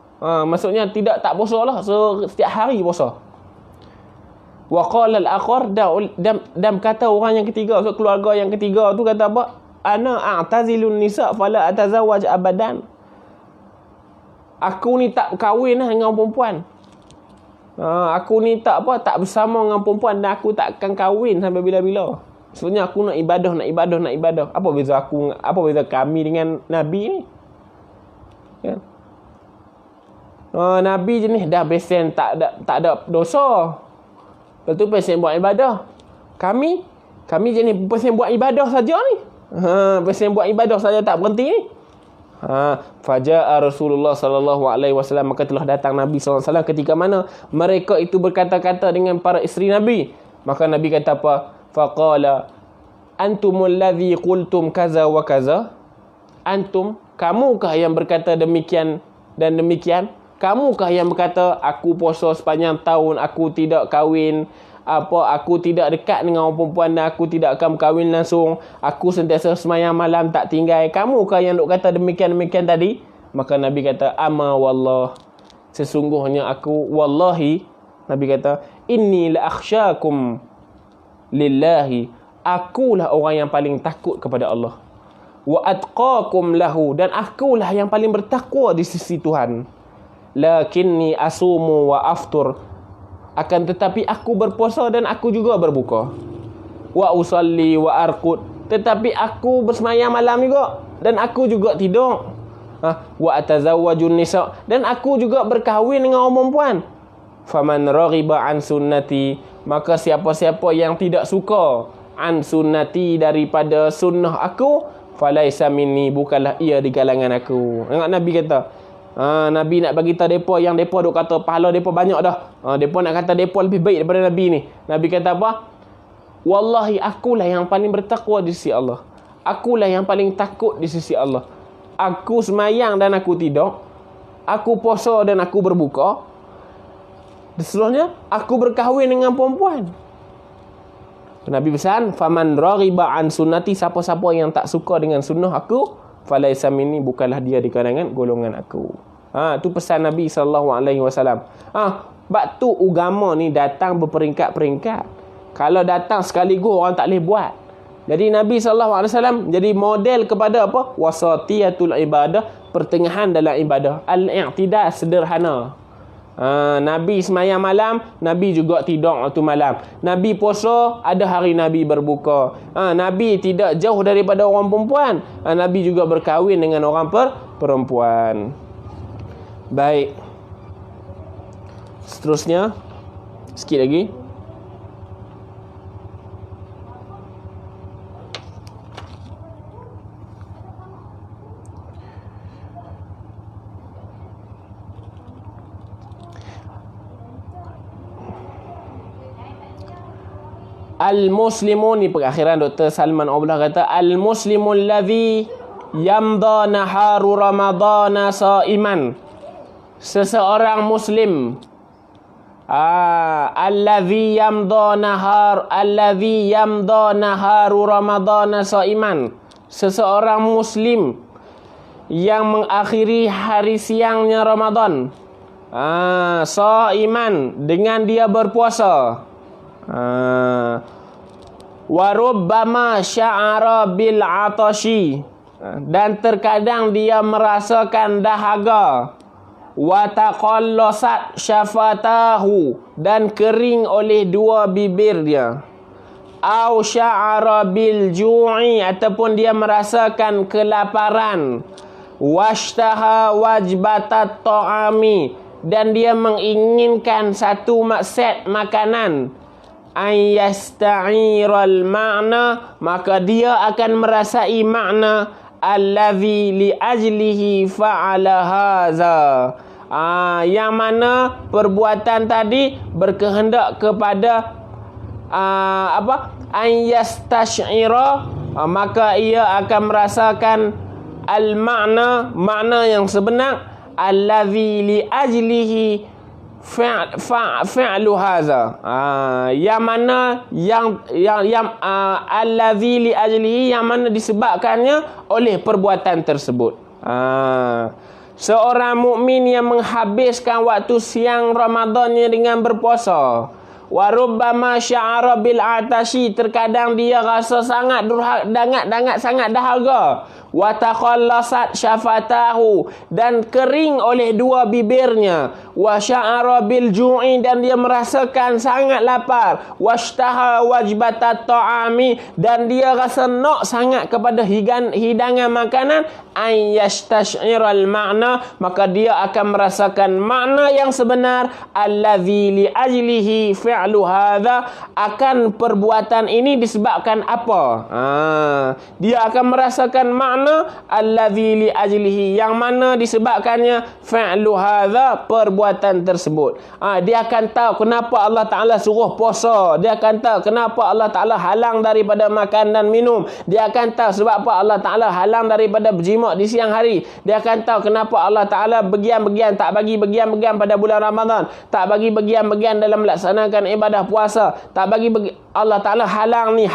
Maksudnya tak puasa lah, setiap hari puasa. Wa qala al-akhar, dan kata orang yang ketiga, so keluarga yang ketiga tu kata apa? Ana a'tazilun nisa fala atazawwaj abadan. Aku ni tak kahwin lah dengan perempuan. Aku ni tak bersama dengan perempuan, dan aku tak akan kahwin sampai bila-bila. Maksudnya aku nak ibadah. Apa beza kami dengan Nabi ni? Kan? Nabi jenis dah pesen tak ada dosa. Lepas tu pesen buat ibadah. Kami jenis pesen buat ibadah saja ni. Pesen buat ibadah saja, tak berhenti ni. Faja'a Rasulullah SAW, maka telah datang Nabi SAW ketika mana mereka itu berkata-kata dengan para isteri Nabi. Maka Nabi kata apa? Faqala antumul ladzi qultum kaza wa kaza. Antum, kamukah yang berkata demikian dan demikian? Kamukah yang berkata, aku puasa sepanjang tahun, aku tidak kahwin, aku tidak dekat dengan orang perempuan dan aku tidak akan kahwin langsung, aku sentiasa semayang malam tak tinggal. Kamukah yang duk kata demikian-demikian tadi? Maka Nabi kata, ama wallah, sesungguhnya aku, wallahi, Nabi kata, inni la akhsyakum lillahi, akulah orang yang paling takut kepada Allah, wa atqakum lahu, dan akulah yang paling bertakwa di sisi Tuhan. Lakinni asumu wa aftur, akan tetapi aku berpuasa dan aku juga berbuka. Wa usalli wa arqud, tetapi aku bersemayam malam juga dan aku juga tidur. Wa atazawwajun nisa, dan aku juga berkahwin dengan orang perempuan. Faman raghiba an sunnati, maka siapa-siapa yang tidak suka an sunnati, daripada sunnah aku, falaisa minni, bukanlah ia di kalangan aku. Ingat Nabi kata, Nabi nak bagi tahu depa yang depa duk kata pahala depa banyak dah. Depa nak kata depa lebih baik daripada Nabi ni. Nabi kata apa? Wallahi, akulah yang paling bertakwa di sisi Allah. Akulah yang paling takut di sisi Allah. Aku semayang dan aku tidur. Aku puasa dan aku berbuka. Seterusnya, aku berkahwin dengan perempuan. Nabi pesan, faman raghiba an sunnati, siapa-siapa yang tak suka dengan sunnah aku, falaisa minni, bukanlah dia di kalangan golongan aku. Tu pesan Nabi SAW. Bab tu agama ni datang berperingkat-peringkat. Kalau datang sekaligus orang tak boleh buat. Jadi Nabi SAW jadi model kepada apa? Wasatiyatul ibadah, pertengahan dalam ibadah. Al-i'tidal, sederhana. Nabi semayang malam, Nabi juga tidur waktu malam. Nabi puasa, ada hari Nabi berbuka. Nabi tidak jauh daripada orang perempuan. Nabi juga berkahwin dengan orang perempuan. Baik. Seterusnya, sikit lagi. Al-muslimun, ni perakhiran Dr. Salman Abdullah kata, al-muslimul ladzi yamda naharu ramadana saiman, seseorang muslim, alladzi yamda naharu ramadana saiman, seseorang muslim yang mengakhiri hari siangnya Ramadan, saiman, dengan dia berpuasa. Warubbama sya'ara bil atashi, dan terkadang dia merasakan dahaga. Wa taqallasat syafatahu, dan kering oleh dua bibir dia. Au sya'ara bil ju'i, ataupun dia merasakan kelaparan. Washtaha wajbatat ta'ami, dan dia menginginkan satu set makanan. Ayasta'iral ma'na, maka dia akan merasai makna allazi li ajlihi fa'ala haza, yang mana perbuatan tadi berkehendak kepada ayastash'ira, maka ia akan merasakan al-ma'na, makna yang sebenar, allazi li ajlihi fa'lu haza, yang mana yang allazi li ajlihi, yang mana disebabkannya oleh perbuatan tersebut. Seorang mukmin yang menghabiskan waktu siang Ramadannya dengan berpuasa. Wa rubbama sya'ara bil atashi, terkadang dia rasa sangat sangat dahaga. Wa taqallasat syafatahu, dan kering oleh dua bibirnya. Wa sya'ara bil ju'i, dan dia merasakan sangat lapar. Washtaha wajbatat ta'ami, dan dia rasa nak sangat kepada hidangan makanan. Ayastash'iral ma'na, maka dia akan merasakan makna yang sebenar, allazi li ajlihi fi'lu hadza, akan perbuatan ini disebabkan apa. Dia akan merasakan makna mana? Allazi li ajlihi, yang mana disebabkannya fa'lu hadza, perbuatan tersebut. Dia akan tahu kenapa Allah Ta'ala suruh puasa. Dia akan tahu kenapa Allah Ta'ala halang daripada makan dan minum. Dia akan tahu sebab apa Allah Ta'ala halang daripada berjimat di siang hari. Dia akan tahu kenapa Allah Ta'ala bagian-bagian, tak bagi bagian-bagian pada bulan Ramadan, tak bagi bagian-bagian dalam melaksanakan ibadah puasa, tak bagi Allah Ta'ala halang ni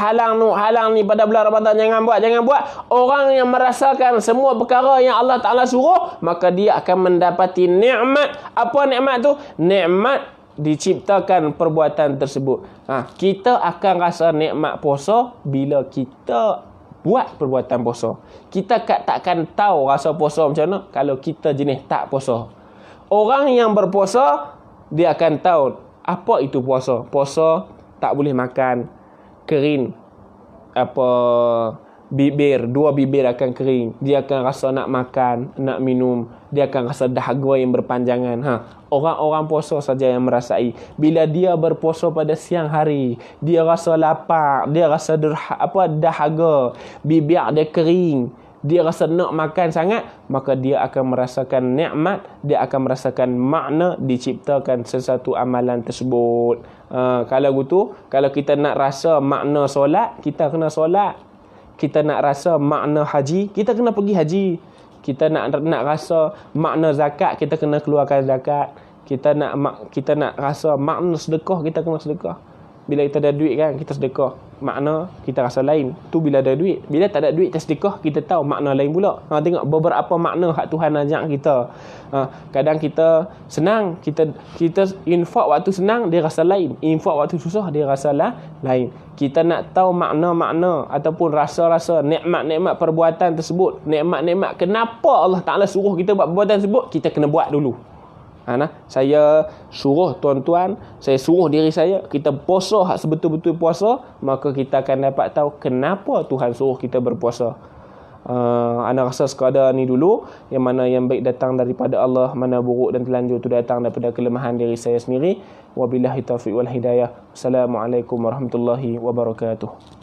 pada bulan Ramadan. Jangan buat. Orang yang merasakan semua perkara yang Allah Ta'ala suruh, maka dia akan mendapati nikmat. Apa nikmat tu? Nikmat diciptakan perbuatan tersebut. Kita akan rasa nikmat puasa bila kita buat perbuatan puasa. Kita takkan tahu rasa puasa macam mana kalau kita jenis tak puasa. Orang yang berpuasa, dia akan tahu apa itu puasa. Puasa tak boleh makan, kering, dua bibir akan kering. Dia akan rasa nak makan, nak minum. Dia akan rasa dahaga yang berpanjangan. Orang-orang puasa saja yang merasai. Bila dia berpuasa pada siang hari, dia rasa lapar, dia rasa dahaga, bibir dia kering, dia rasa nak makan sangat, maka dia akan merasakan nikmat, dia akan merasakan makna diciptakan sesuatu amalan tersebut. Kalau gitu, kalau kita nak rasa makna solat, kita kena solat. Kita nak rasa makna haji, kita kena pergi haji. Kita nak rasa makna zakat, kita kena keluarkan zakat. Kita nak rasa makna sedekah, kita kena sedekah. Bila kita ada duit kan, kita sedekah. Makna kita rasa lain. Tu bila ada duit. Bila tak ada duit, kita sedekah, kita tahu makna lain pula. Tengok beberapa makna hak Tuhan ajak kita. Kadang kita senang, kita infak waktu senang, dia rasa lain. Infak waktu susah, dia rasa lain. Kita nak tahu makna-makna ataupun rasa-rasa nikmat-nikmat perbuatan tersebut. Nikmat-nikmat kenapa Allah Ta'ala suruh kita buat perbuatan tersebut, kita kena buat dulu. Saya suruh tuan-tuan, saya suruh diri saya, kita puasa hak sebetul-betul puasa, maka kita akan dapat tahu kenapa Tuhan suruh kita berpuasa. Ana rasa sekadar ni dulu. Yang mana yang baik datang daripada Allah, mana buruk dan telanjur tu datang daripada kelemahan diri saya sendiri. Wabillahi taufiq wal hidayah. Assalamualaikum warahmatullahi wabarakatuh.